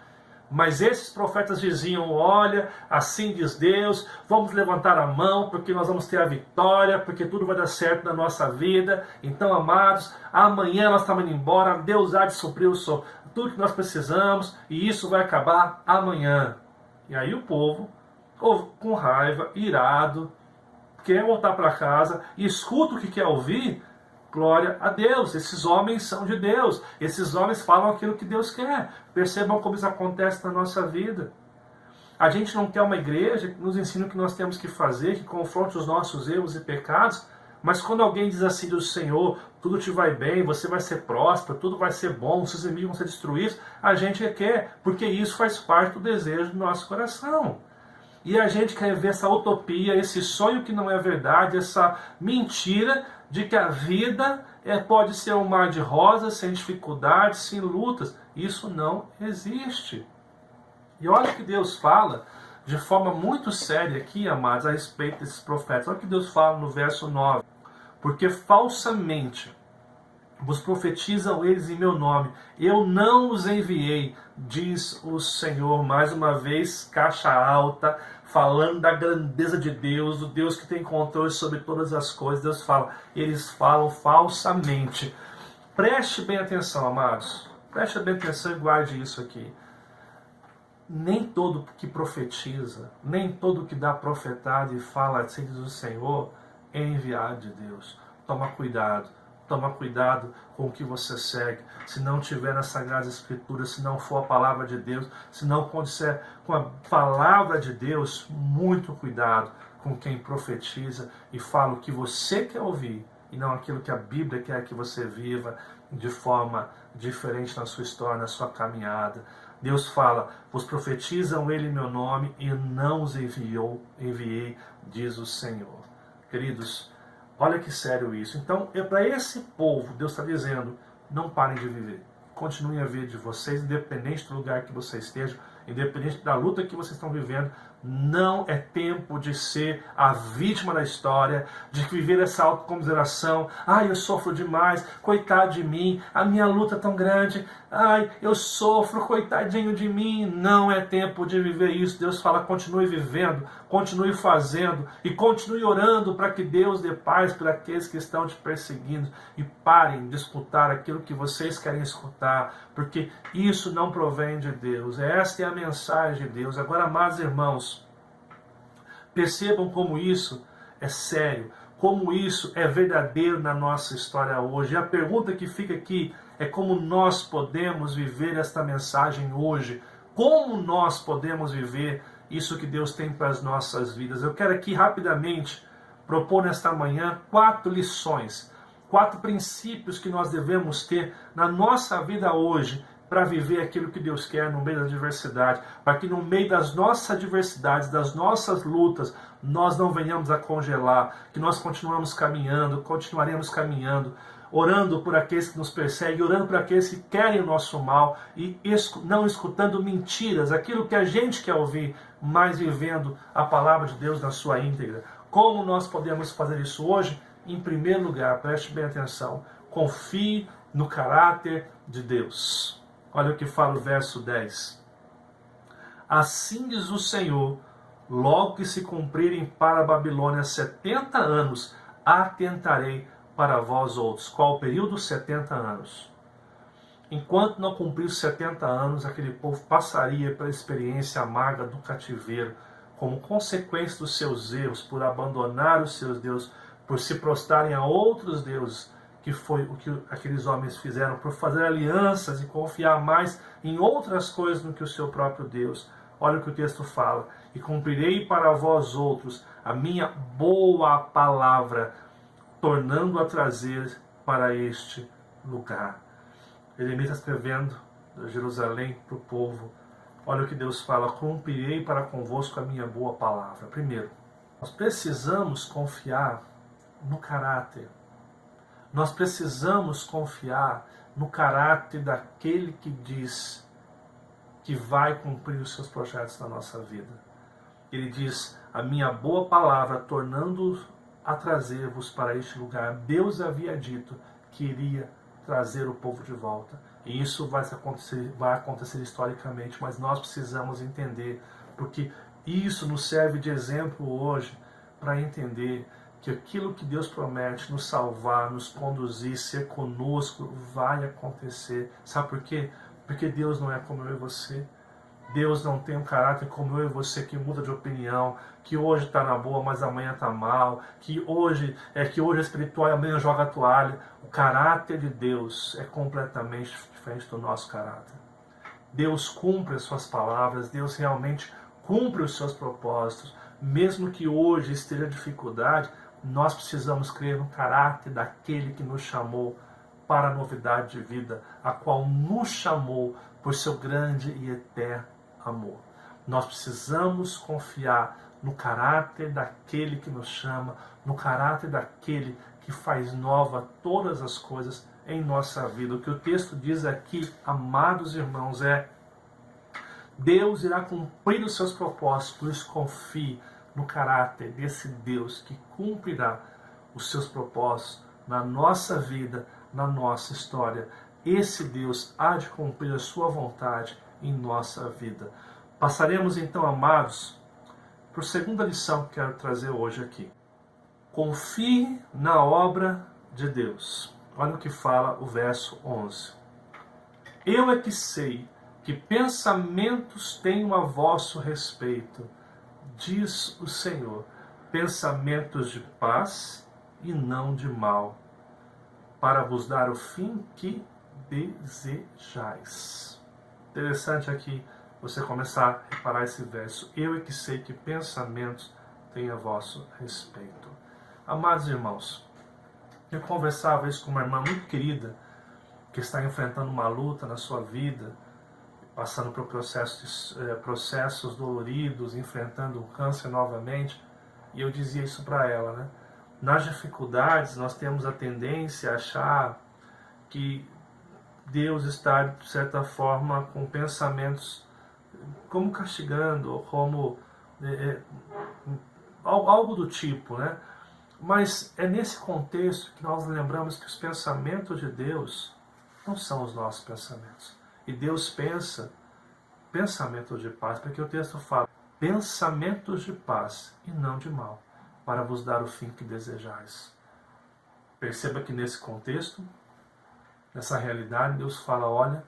Mas esses profetas diziam: olha, assim diz Deus, vamos levantar a mão, porque nós vamos ter a vitória, porque tudo vai dar certo na nossa vida. Então, amados, amanhã nós estamos indo embora, Deus há de suprir tudo que nós precisamos, e isso vai acabar amanhã. E aí o povo, com raiva, irado, quer voltar para casa, e escuta o que quer ouvir. Glória a Deus, esses homens são de Deus, esses homens falam aquilo que Deus quer. Percebam como isso acontece na nossa vida. A gente não quer uma igreja que nos ensine o que nós temos que fazer, que confronte os nossos erros e pecados, mas quando alguém diz assim do Senhor: tudo te vai bem, você vai ser próspero, tudo vai ser bom, seus inimigos vão ser destruídos, a gente quer, porque isso faz parte do desejo do nosso coração. E a gente quer ver essa utopia, esse sonho que não é verdade, essa mentira de que a vida pode ser um mar de rosas, sem dificuldades, sem lutas. Isso não existe. E olha que Deus fala de forma muito séria aqui, amados, a respeito desses profetas. Olha o que Deus fala no verso 9. Porque falsamente vos profetizam eles em meu nome. Eu não os enviei, diz o Senhor. Mais uma vez, caixa alta, falando da grandeza de Deus, do Deus que tem controle sobre todas as coisas. Deus fala, eles falam falsamente. Preste bem atenção, amados. Preste bem atenção e guarde isso aqui. nem todo que profetiza, nem todo que dá profetada e fala assim diz o Senhor, é enviado de Deus. Toma cuidado com o que você segue. Se não tiver nas Sagradas Escrituras, se não for a palavra de Deus, se não acontecer com a palavra de Deus, muito cuidado com quem profetiza e fala o que você quer ouvir e não aquilo que a Bíblia quer que você viva de forma diferente na sua história, na sua caminhada. Deus fala, vos profetizam ele em meu nome e não os enviei, diz o Senhor. Queridos, olha que sério isso. Então, para esse povo, Deus está dizendo, não parem de viver. Continuem a vida de vocês, independente do lugar que você esteja, independente da luta que vocês estão vivendo. Não é tempo de ser a vítima da história, de viver essa autocomiseração. Ai, eu sofro demais, coitado de mim, a minha luta é tão grande. Ai, eu sofro, coitadinho de mim. Não é tempo de viver isso. Deus fala, continue vivendo, continue fazendo e continue orando para que Deus dê paz para aqueles que estão te perseguindo. E parem de escutar aquilo que vocês querem escutar, porque isso não provém de Deus. Esta é a mensagem de Deus. Agora, amados irmãos, percebam como isso é sério, como isso é verdadeiro na nossa história hoje. E a pergunta que fica aqui é como nós podemos viver esta mensagem hoje, como nós podemos viver isso que Deus tem para as nossas vidas. Eu quero aqui rapidamente propor nesta manhã 4 lições, 4 princípios que nós devemos ter na nossa vida hoje, para viver aquilo que Deus quer no meio da adversidade, para que no meio das nossas adversidades, das nossas lutas, nós não venhamos a congelar, que nós continuaremos caminhando, orando por aqueles que nos perseguem, orando por aqueles que querem o nosso mal e não escutando mentiras, aquilo que a gente quer ouvir, mas vivendo a palavra de Deus na sua íntegra. Como nós podemos fazer isso hoje? Em primeiro lugar, preste bem atenção, confie no caráter de Deus. Olha o que fala o verso 10. Assim diz o Senhor, logo que se cumprirem para a Babilônia 70 anos, atentarei para vós outros. Qual o período? 70 anos. Enquanto não cumprir os 70 anos, aquele povo passaria pela experiência amarga do cativeiro, como consequência dos seus erros, por abandonar os seus deuses, por se prostrarem a outros deuses, que foi o que aqueles homens fizeram, por fazer alianças e confiar mais em outras coisas do que o seu próprio Deus. Olha o que o texto fala. E cumprirei para vós outros a minha boa palavra, tornando a trazer para este lugar. Jeremias está escrevendo de Jerusalém para o povo. Olha o que Deus fala. Cumprirei para convosco a minha boa palavra. Primeiro, nós precisamos confiar no caráter. Nós precisamos confiar no caráter daquele que diz que vai cumprir os seus projetos na nossa vida. Ele diz, a minha boa palavra, tornando a trazer-vos para este lugar. Deus havia dito que iria trazer o povo de volta. E isso vai acontecer historicamente, mas nós precisamos entender, porque isso nos serve de exemplo hoje para entender que aquilo que Deus promete nos salvar, nos conduzir, ser conosco, vai acontecer. Sabe por quê? Porque Deus não é como eu e você. Deus não tem um caráter como eu e você que muda de opinião, que hoje está na boa, mas amanhã está mal, que hoje é espiritual e amanhã joga a toalha. O caráter de Deus é completamente diferente do nosso caráter. Deus cumpre as suas palavras, Deus realmente cumpre os seus propósitos. Mesmo que hoje esteja dificuldade, nós precisamos crer no caráter daquele que nos chamou para a novidade de vida, a qual nos chamou por seu grande e eterno amor. Nós precisamos confiar no caráter daquele que nos chama, no caráter daquele que faz nova todas as coisas em nossa vida. O que o texto diz aqui, amados irmãos, é: Deus irá cumprir os seus propósitos, por isso confie no caráter desse Deus que cumprirá os seus propósitos na nossa vida, na nossa história. Esse Deus há de cumprir a sua vontade em nossa vida. Passaremos então, amados, por segunda lição que quero trazer hoje aqui. Confie na obra de Deus. Olha o que fala o verso 11. Eu é que sei Que pensamentos tenho a vosso respeito, diz o Senhor, pensamentos de paz e não de mal, para vos dar o fim que desejais. Interessante aqui você começar a reparar esse verso. Eu é que sei que pensamentos tenho a vosso respeito. Amados irmãos, eu conversava isso com uma irmã muito querida, que está enfrentando uma luta na sua vida, passando por processos doloridos, enfrentando o câncer novamente, e eu dizia isso para ela, né? Nas dificuldades, nós temos a tendência a achar que Deus está, de certa forma, com pensamentos como castigando, ou como algo do tipo, né? Mas é nesse contexto que nós lembramos que os pensamentos de Deus não são os nossos pensamentos. E Deus pensa pensamentos de paz, porque o texto fala pensamentos de paz e não de mal, para vos dar o fim que desejais. Perceba que nesse contexto, nessa realidade, Deus fala, olha,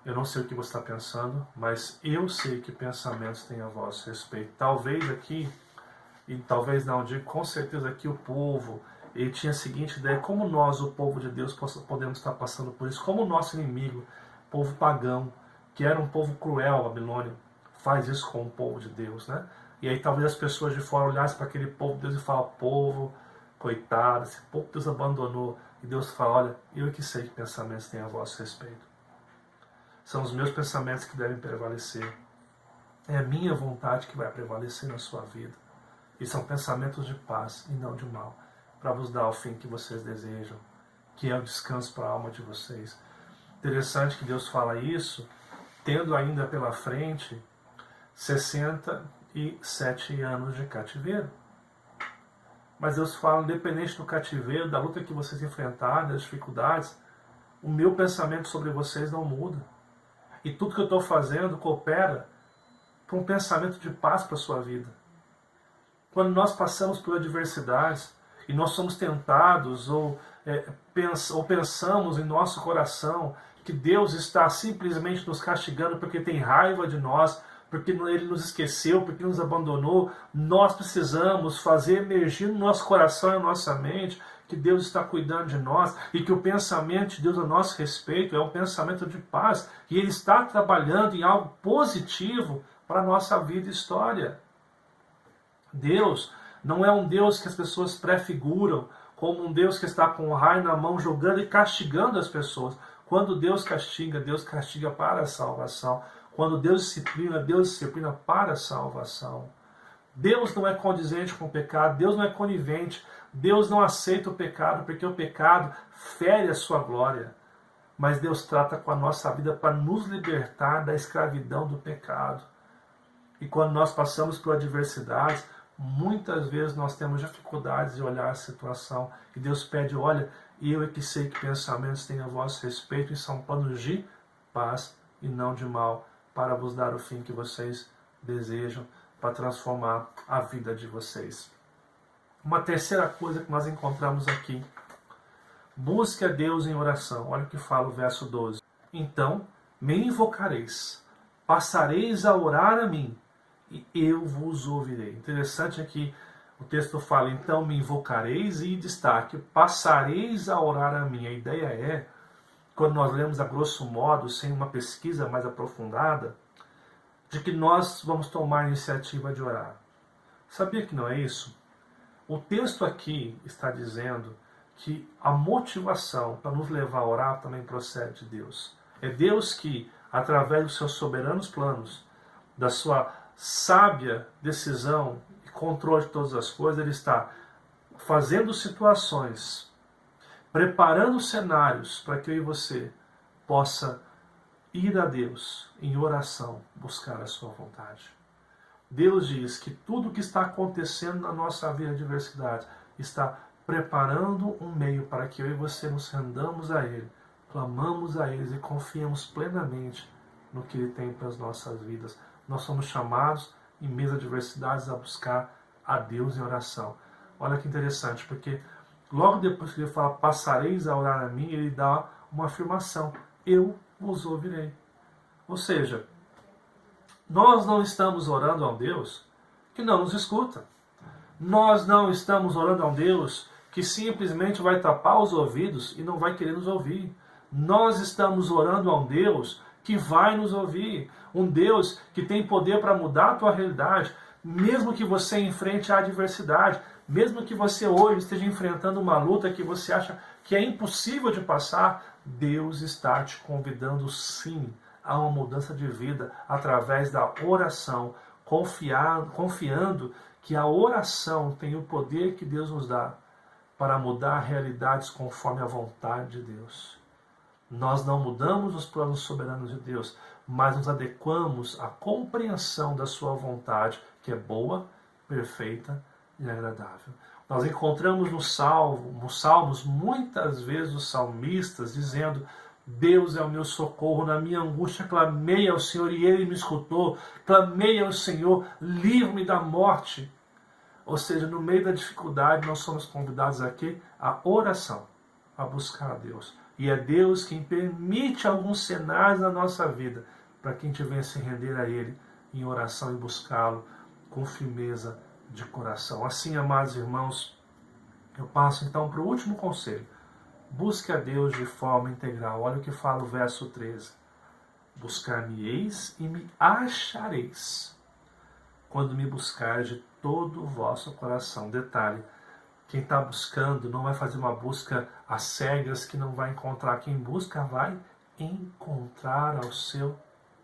eu não sei o que você está pensando, mas eu sei que pensamentos têm a vosso respeito. Talvez aqui, e talvez não, digo com certeza aqui o povo, ele tinha a seguinte ideia, como nós, o povo de Deus, podemos estar passando por isso, como o nosso inimigo, povo pagão, que era um povo cruel, a Babilônia, faz isso com o povo de Deus, né? E aí talvez as pessoas de fora olhassem para aquele povo de Deus e falam, povo, coitado, esse povo Deus abandonou. E Deus fala, olha, eu que sei que pensamentos têm a vosso respeito. São os meus pensamentos que devem prevalecer. É a minha vontade que vai prevalecer na sua vida. E são pensamentos de paz e não de mal, para vos dar o fim que vocês desejam, que é o descanso para a alma de vocês. Interessante que Deus fala isso, tendo ainda pela frente 67 anos de cativeiro. Mas Deus fala, independente do cativeiro, da luta que vocês enfrentarem, das dificuldades, o meu pensamento sobre vocês não muda. E tudo que eu estou fazendo coopera para um pensamento de paz para a sua vida. Quando nós passamos por adversidades e nós somos tentados ou pensamos em nosso coração que Deus está simplesmente nos castigando porque tem raiva de nós, porque Ele nos esqueceu, porque nos abandonou, nós precisamos fazer emergir no nosso coração e na nossa mente que Deus está cuidando de nós e que o pensamento de Deus a nosso respeito é um pensamento de paz e Ele está trabalhando em algo positivo para a nossa vida e história. Deus não é um Deus que as pessoas prefiguram como um Deus que está com o raio na mão jogando e castigando as pessoas. Quando Deus castiga para a salvação. Quando Deus disciplina para a salvação. Deus não é condizente com o pecado, Deus não é conivente, Deus não aceita o pecado, porque o pecado fere a sua glória. Mas Deus trata com a nossa vida para nos libertar da escravidão do pecado. E quando nós passamos por adversidades, muitas vezes nós temos dificuldades de olhar a situação. E Deus pede, olha, eu é que sei que pensamentos têm a vosso respeito e são planos de paz e não de mal, para vos dar o fim que vocês desejam, para transformar a vida de vocês. Uma terceira coisa que nós encontramos aqui. Busque a Deus em oração. Olha o que fala o verso 12. Então me invocareis, passareis a orar a mim, e eu vos ouvirei. Interessante aqui, o texto fala, então me invocareis, e destaque, passareis a orar a mim. A ideia é, quando nós lemos a grosso modo, sem uma pesquisa mais aprofundada, de que nós vamos tomar a iniciativa de orar. Sabia que não é isso? O texto aqui está dizendo que a motivação para nos levar a orar também procede de Deus. É Deus que, através dos seus soberanos planos, da sua sábia decisão e controle de todas as coisas, Ele está fazendo situações, preparando cenários para que eu e você possa ir a Deus em oração, buscar a sua vontade. Deus diz que tudo o que está acontecendo na nossa vida de adversidade está preparando um meio para que eu e você nos rendamos a Ele, clamamos a Ele e confiamos plenamente no que Ele tem para as nossas vidas. Nós somos chamados, em meio às adversidades, a buscar a Deus em oração. Olha que interessante, porque logo depois que Ele fala, passareis a orar a mim, Ele dá uma afirmação, eu vos ouvirei. Ou seja, nós não estamos orando a um Deus que não nos escuta. Nós não estamos orando a um Deus que simplesmente vai tapar os ouvidos e não vai querer nos ouvir. Nós estamos orando a um Deus que vai nos ouvir. Um Deus que tem poder para mudar a tua realidade, mesmo que você enfrente a adversidade, mesmo que você hoje esteja enfrentando uma luta que você acha que é impossível de passar, Deus está te convidando sim a uma mudança de vida através da oração, confiando que a oração tem o poder que Deus nos dá para mudar realidades conforme a vontade de Deus. Nós não mudamos os planos soberanos de Deus, mas nos adequamos à compreensão da sua vontade, que é boa, perfeita e agradável. Nós encontramos nos Salmos muitas vezes os salmistas dizendo: Deus é o meu socorro, na minha angústia clamei ao Senhor e Ele me escutou, clamei ao Senhor, livre-me da morte. Ou seja, no meio da dificuldade nós somos convidados aqui à oração, a buscar a Deus. E é Deus quem permite alguns cenários na nossa vida para que a gente venha se render a Ele em oração e buscá-lo com firmeza de coração. Assim, amados irmãos, eu passo então para o último conselho. Busque a Deus de forma integral. Olha o que fala o verso 13. Buscar-me-eis e me achareis, quando me buscar de todo o vosso coração. Detalhe, quem está buscando não vai fazer uma busca às cegas que não vai encontrar. Quem busca vai encontrar ao seu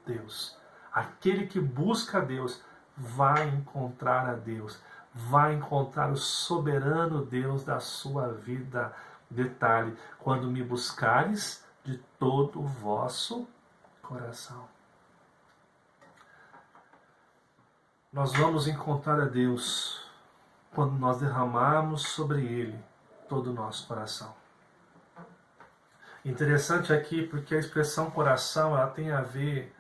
Deus. Aquele que busca a Deus vai encontrar a Deus. Vai encontrar o soberano Deus da sua vida. Detalhe, quando me buscares de todo o vosso coração. Nós vamos encontrar a Deus quando nós derramarmos sobre Ele todo o nosso coração. Interessante aqui porque a expressão coração ela tem a ver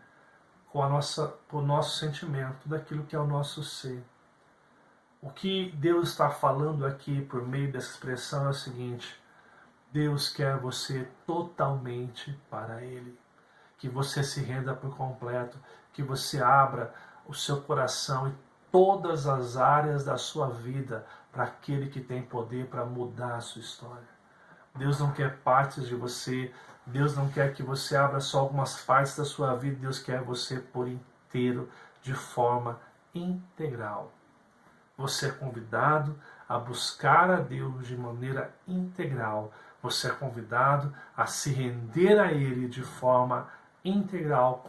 com o nosso sentimento, daquilo que é o nosso ser. O que Deus está falando aqui por meio dessa expressão é o seguinte: Deus quer você totalmente para Ele. Que você se renda por completo, que você abra o seu coração e todas as áreas da sua vida para aquele que tem poder para mudar a sua história. Deus não quer partes de você, Deus não quer que você abra só algumas partes da sua vida, Deus quer você por inteiro, de forma integral. Você é convidado a buscar a Deus de maneira integral. Você é convidado a se render a Ele de forma integral,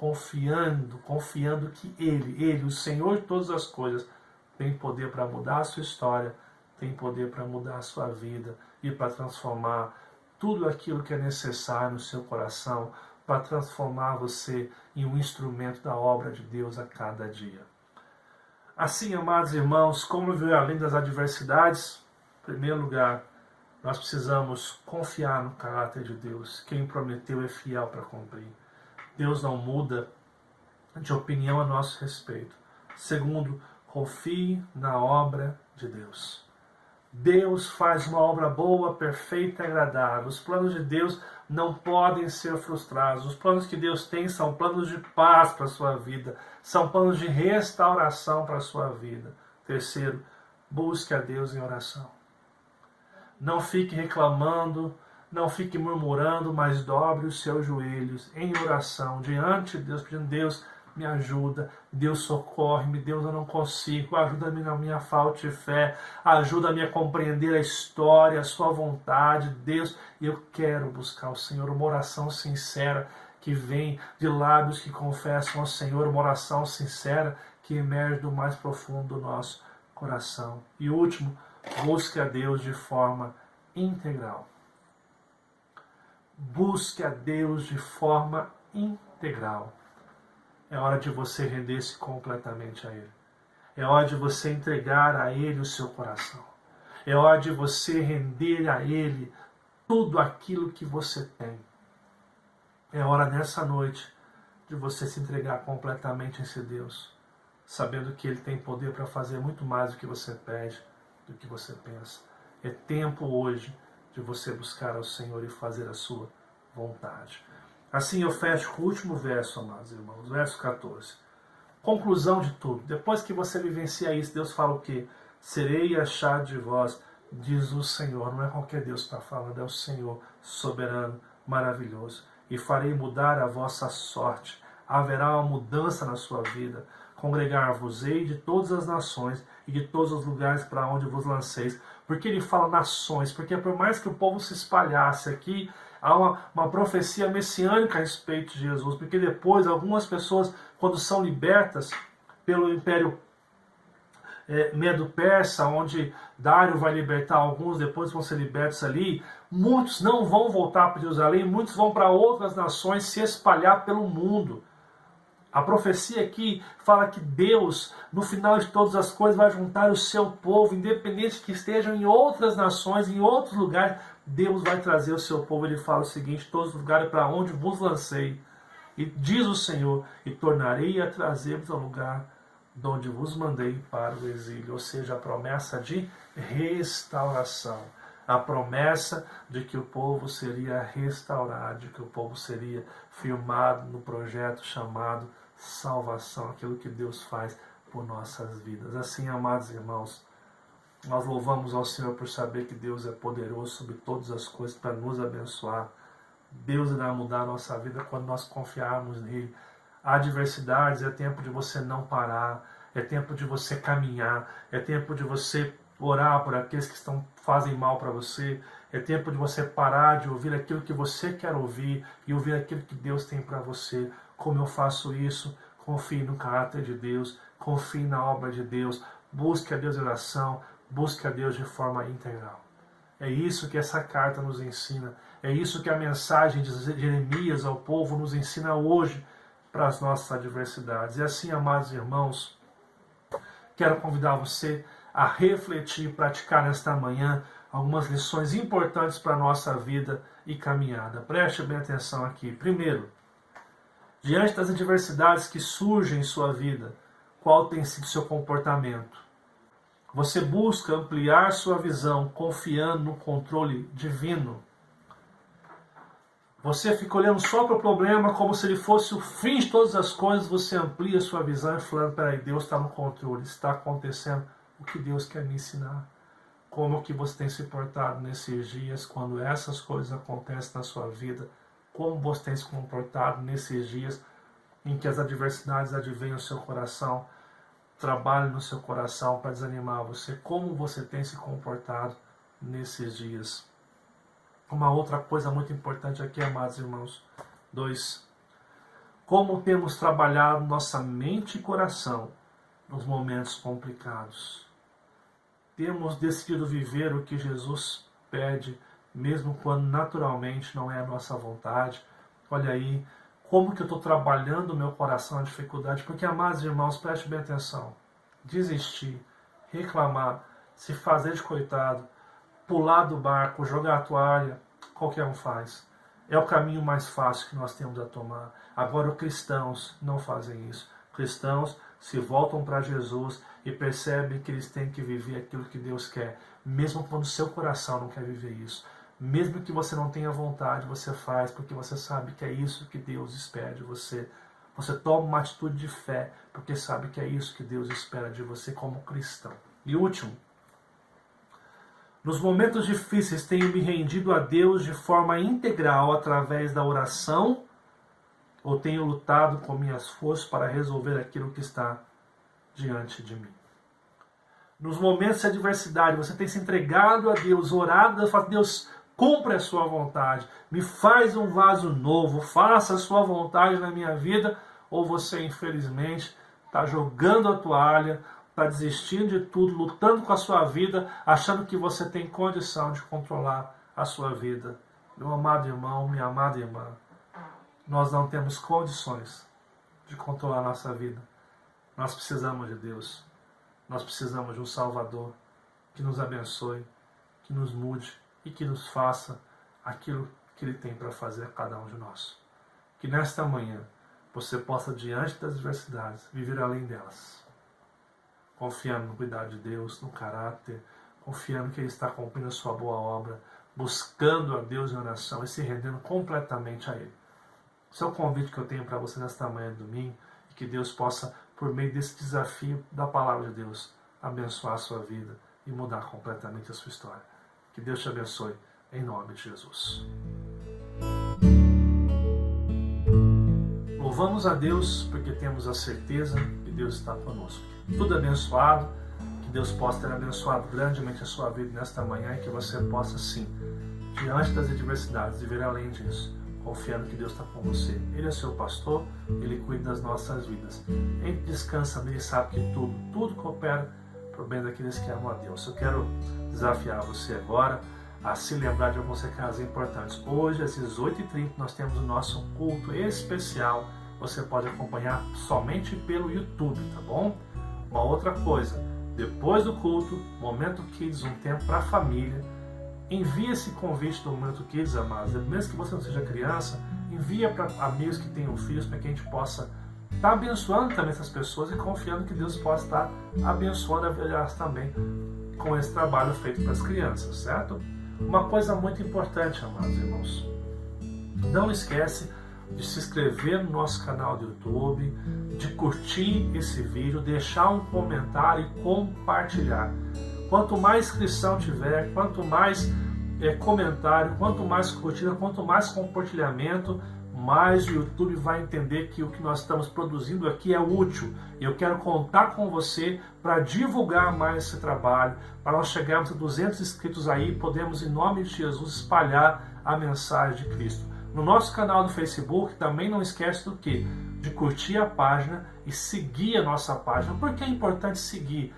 confiando que Ele, o Senhor de todas as coisas, tem poder para mudar a sua história, tem poder para mudar a sua vida e para transformar tudo aquilo que é necessário no seu coração, para transformar você em um instrumento da obra de Deus a cada dia. Assim, amados irmãos, como viver além das adversidades? Em primeiro lugar, nós precisamos confiar no caráter de Deus. Quem prometeu é fiel para cumprir. Deus não muda de opinião a nosso respeito. Segundo, confie na obra de Deus. Deus faz uma obra boa, perfeita e agradável. Os planos de Deus não podem ser frustrados. Os planos que Deus tem são planos de paz para a sua vida. São planos de restauração para a sua vida. Terceiro, busque a Deus em oração. Não fique reclamando, não fique murmurando, mas dobre os seus joelhos em oração diante de Deus, pedindo: Deus, me ajuda, Deus socorre-me, Deus, eu não consigo, ajuda-me na minha falta de fé, ajuda-me a compreender a história, a sua vontade, Deus, eu quero buscar o Senhor. Uma oração sincera que vem de lábios que confessam ao Senhor, uma oração sincera que emerge do mais profundo do nosso coração. E último, busque a Deus de forma integral. Busque a Deus de forma integral. É hora de você render-se completamente a Ele. É hora de você entregar a Ele o seu coração. É hora de você render a Ele tudo aquilo que você tem. É hora nessa noite de você se entregar completamente a esse Deus, sabendo que Ele tem poder para fazer muito mais do que você pede, do que você pensa. É tempo hoje de você buscar ao Senhor e fazer a sua vontade. Assim eu fecho com o último verso, amados irmãos, verso 14. Conclusão de tudo. Depois que você vivencia isso, Deus fala o quê? Serei achado de vós, diz o Senhor. Não é qualquer Deus que está falando, é o Senhor soberano, maravilhoso. E farei mudar a vossa sorte. Haverá uma mudança na sua vida. Congregar-vos-ei de todas as nações e de todos os lugares para onde vos lanceis. Porque ele fala nações? Porque por mais que o povo se espalhasse aqui, há uma profecia messiânica a respeito de Jesus. Porque depois algumas pessoas, quando são libertas pelo Império Medo-Persa, onde Dário vai libertar alguns, depois vão ser libertos ali, muitos não vão voltar para Jerusalém, muitos vão para outras nações se espalhar pelo mundo. A profecia aqui fala que Deus, no final de todas as coisas, vai juntar o seu povo, independente que estejam em outras nações, em outros lugares, Deus vai trazer o seu povo. Ele fala o seguinte: todos os lugares para onde vos lancei, e diz o Senhor, e tornarei a trazer-vos ao lugar de onde vos mandei para o exílio. Ou seja, a promessa de restauração. A promessa de que o povo seria restaurado, de que o povo seria firmado no projeto chamado salvação, aquilo que Deus faz por nossas vidas. Assim, amados irmãos, nós louvamos ao Senhor por saber que Deus é poderoso sobre todas as coisas para nos abençoar. Deus irá mudar a nossa vida quando nós confiarmos nele. Há adversidades, é tempo de você não parar, é tempo de você caminhar, é tempo de você orar por aqueles que fazem mal para você, é tempo de você parar de ouvir aquilo que você quer ouvir e ouvir aquilo que Deus tem para você. Como eu faço isso? Confie no caráter de Deus, confie na obra de Deus, busque a Deus em oração, busque a Deus de forma integral. É isso que essa carta nos ensina, é isso que a mensagem de Jeremias ao povo nos ensina hoje para as nossas adversidades. E assim, amados irmãos, quero convidar você a refletir e praticar nesta manhã algumas lições importantes para a nossa vida e caminhada. Preste bem atenção aqui. Primeiro, diante das adversidades que surgem em sua vida, qual tem sido seu comportamento? Você busca ampliar sua visão confiando no controle divino? Você fica olhando só para o problema como se ele fosse o fim de todas as coisas, você amplia sua visão e falando: peraí, Deus está no controle, está acontecendo o que Deus quer me ensinar. Como que você tem se portado nesses dias quando essas coisas acontecem na sua vida? Como você tem se comportado nesses dias em que as adversidades advêm ao seu coração, trabalham no seu coração para desanimar você? Como você tem se comportado nesses dias? Uma outra coisa muito importante aqui, amados irmãos. 2. Como temos trabalhado nossa mente e coração nos momentos complicados? Temos decidido viver o que Jesus pede, mesmo quando naturalmente não é a nossa vontade? Olha aí, como que eu estou trabalhando o meu coração na dificuldade? Porque, amados irmãos, preste bem atenção. Desistir, reclamar, se fazer de coitado, pular do barco, jogar a toalha, qualquer um faz. É o caminho mais fácil que nós temos a tomar. Agora, os cristãos não fazem isso. Cristãos se voltam para Jesus e percebem que eles têm que viver aquilo que Deus quer, mesmo quando o seu coração não quer viver isso. Mesmo que você não tenha vontade, você faz, porque você sabe que é isso que Deus espera de você. Você toma uma atitude de fé, porque sabe que é isso que Deus espera de você como cristão. E último, nos momentos difíceis tenho me rendido a Deus de forma integral através da oração, ou tenho lutado com minhas forças para resolver aquilo que está diante de mim? Nos momentos de adversidade, você tem se entregado a Deus, orado, Deus fala: Deus, cumpre a sua vontade, me faz um vaso novo, faça a sua vontade na minha vida? Ou você, infelizmente, está jogando a toalha, está desistindo de tudo, lutando com a sua vida, achando que você tem condição de controlar a sua vida? Meu amado irmão, minha amada irmã, nós não temos condições de controlar a nossa vida. Nós precisamos de Deus. Nós precisamos de um Salvador que nos abençoe, que nos mude e que nos faça aquilo que Ele tem para fazer a cada um de nós. Que nesta manhã você possa, diante das adversidades, viver além delas, confiando no cuidado de Deus, no caráter, confiando que Ele está cumprindo a sua boa obra, buscando a Deus em oração e se rendendo completamente a Ele. Esse é o convite que eu tenho para você nesta manhã de domingo, e que Deus possa, por meio desse desafio da palavra de Deus, abençoar a sua vida e mudar completamente a sua história. Que Deus te abençoe, em nome de Jesus. Louvamos a Deus porque temos a certeza que Deus está conosco. Tudo abençoado, que Deus possa ter abençoado grandemente a sua vida nesta manhã e que você possa sim, diante das adversidades, viver além disso, confiando que Deus está com você. Ele é seu pastor, Ele cuida das nossas vidas. Ele descansa nele, sabe que tudo coopera para o bem daqueles que amam a Deus. Eu quero desafiar você agora a se lembrar de alguns recados importantes. Hoje, às 18h30, nós temos o nosso culto especial. Você pode acompanhar somente pelo YouTube, tá bom? Uma outra coisa, depois do culto, Momento Kids, um tempo para a família. Envie esse convite do Momento Kids, amados. Mesmo que você não seja criança, envia para amigos que tenham filhos, para que a gente possa estar abençoando também essas pessoas e confiando que Deus possa estar abençoando a vida delas também com esse trabalho feito para as crianças, certo? Uma coisa muito importante, amados irmãos, não esquece de se inscrever no nosso canal do YouTube, de curtir esse vídeo, deixar um comentário e compartilhar. Quanto mais inscrição tiver, quanto mais comentário, quanto mais curtida, quanto mais compartilhamento, mais o YouTube vai entender que o que nós estamos produzindo aqui é útil. E eu quero contar com você para divulgar mais esse trabalho, para nós chegarmos a 200 inscritos aí e podemos, em nome de Jesus, espalhar a mensagem de Cristo. No nosso canal do Facebook, também não esquece do quê? De curtir a página e seguir a nossa página. Por que é importante seguir?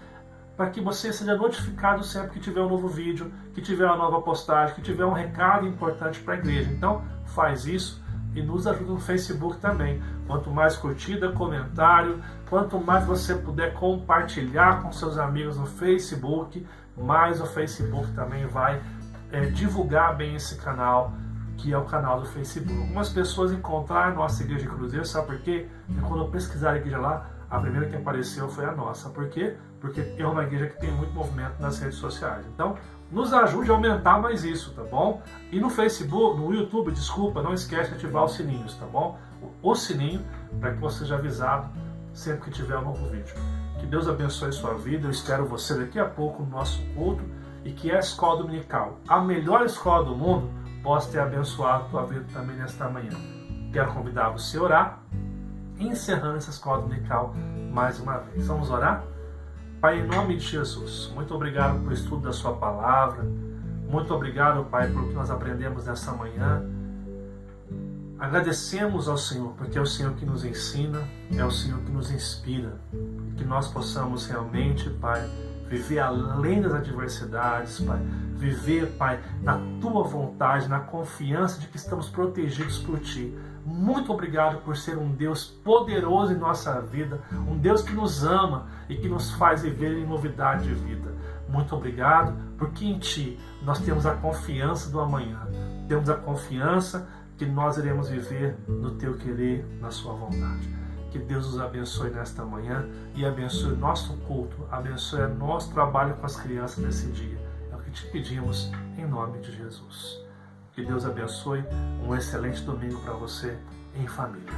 Para que você seja notificado sempre que tiver um novo vídeo, que tiver uma nova postagem, que tiver um recado importante para a igreja. Então, faz isso e nos ajuda no Facebook também. Quanto mais curtida, comentário, quanto mais você puder compartilhar com seus amigos no Facebook, mais o Facebook também vai divulgar bem esse canal, que é o canal do Facebook. Algumas pessoas encontraram a nossa igreja de Cruzeiro, sabe por quê? Porque quando eu pesquisar a igreja lá, a primeira que apareceu foi a nossa. Por quê? Porque é uma igreja que tem muito movimento nas redes sociais. Então, nos ajude a aumentar mais isso, tá bom? E no Facebook, no YouTube, desculpa, não esquece de ativar os sininhos, tá bom? O sininho, para que você seja avisado sempre que tiver um novo vídeo. Que Deus abençoe a sua vida. Eu espero você daqui a pouco no nosso culto e que a escola dominical, a melhor escola do mundo, possa ter abençoado a tua vida também nesta manhã. Quero convidar você a orar, encerrando essa escola dominical mais uma vez. Vamos orar? Pai, em nome de Jesus, muito obrigado pelo estudo da sua palavra. Muito obrigado, Pai, pelo que nós aprendemos nessa manhã. Agradecemos ao Senhor, porque é o Senhor que nos ensina, é o Senhor que nos inspira. E que nós possamos realmente, Pai, viver além das adversidades, Pai. Viver, Pai, na Tua vontade, na confiança de que estamos protegidos por Ti. Muito obrigado por ser um Deus poderoso em nossa vida, um Deus que nos ama e que nos faz viver em novidade de vida. Muito obrigado, porque em Ti nós temos a confiança do amanhã, temos a confiança que nós iremos viver no Teu querer, na Sua vontade. Que Deus nos abençoe nesta manhã e abençoe o nosso culto, abençoe o nosso trabalho com as crianças nesse dia. É o que te pedimos em nome de Jesus. Que Deus abençoe, um excelente domingo para você em família.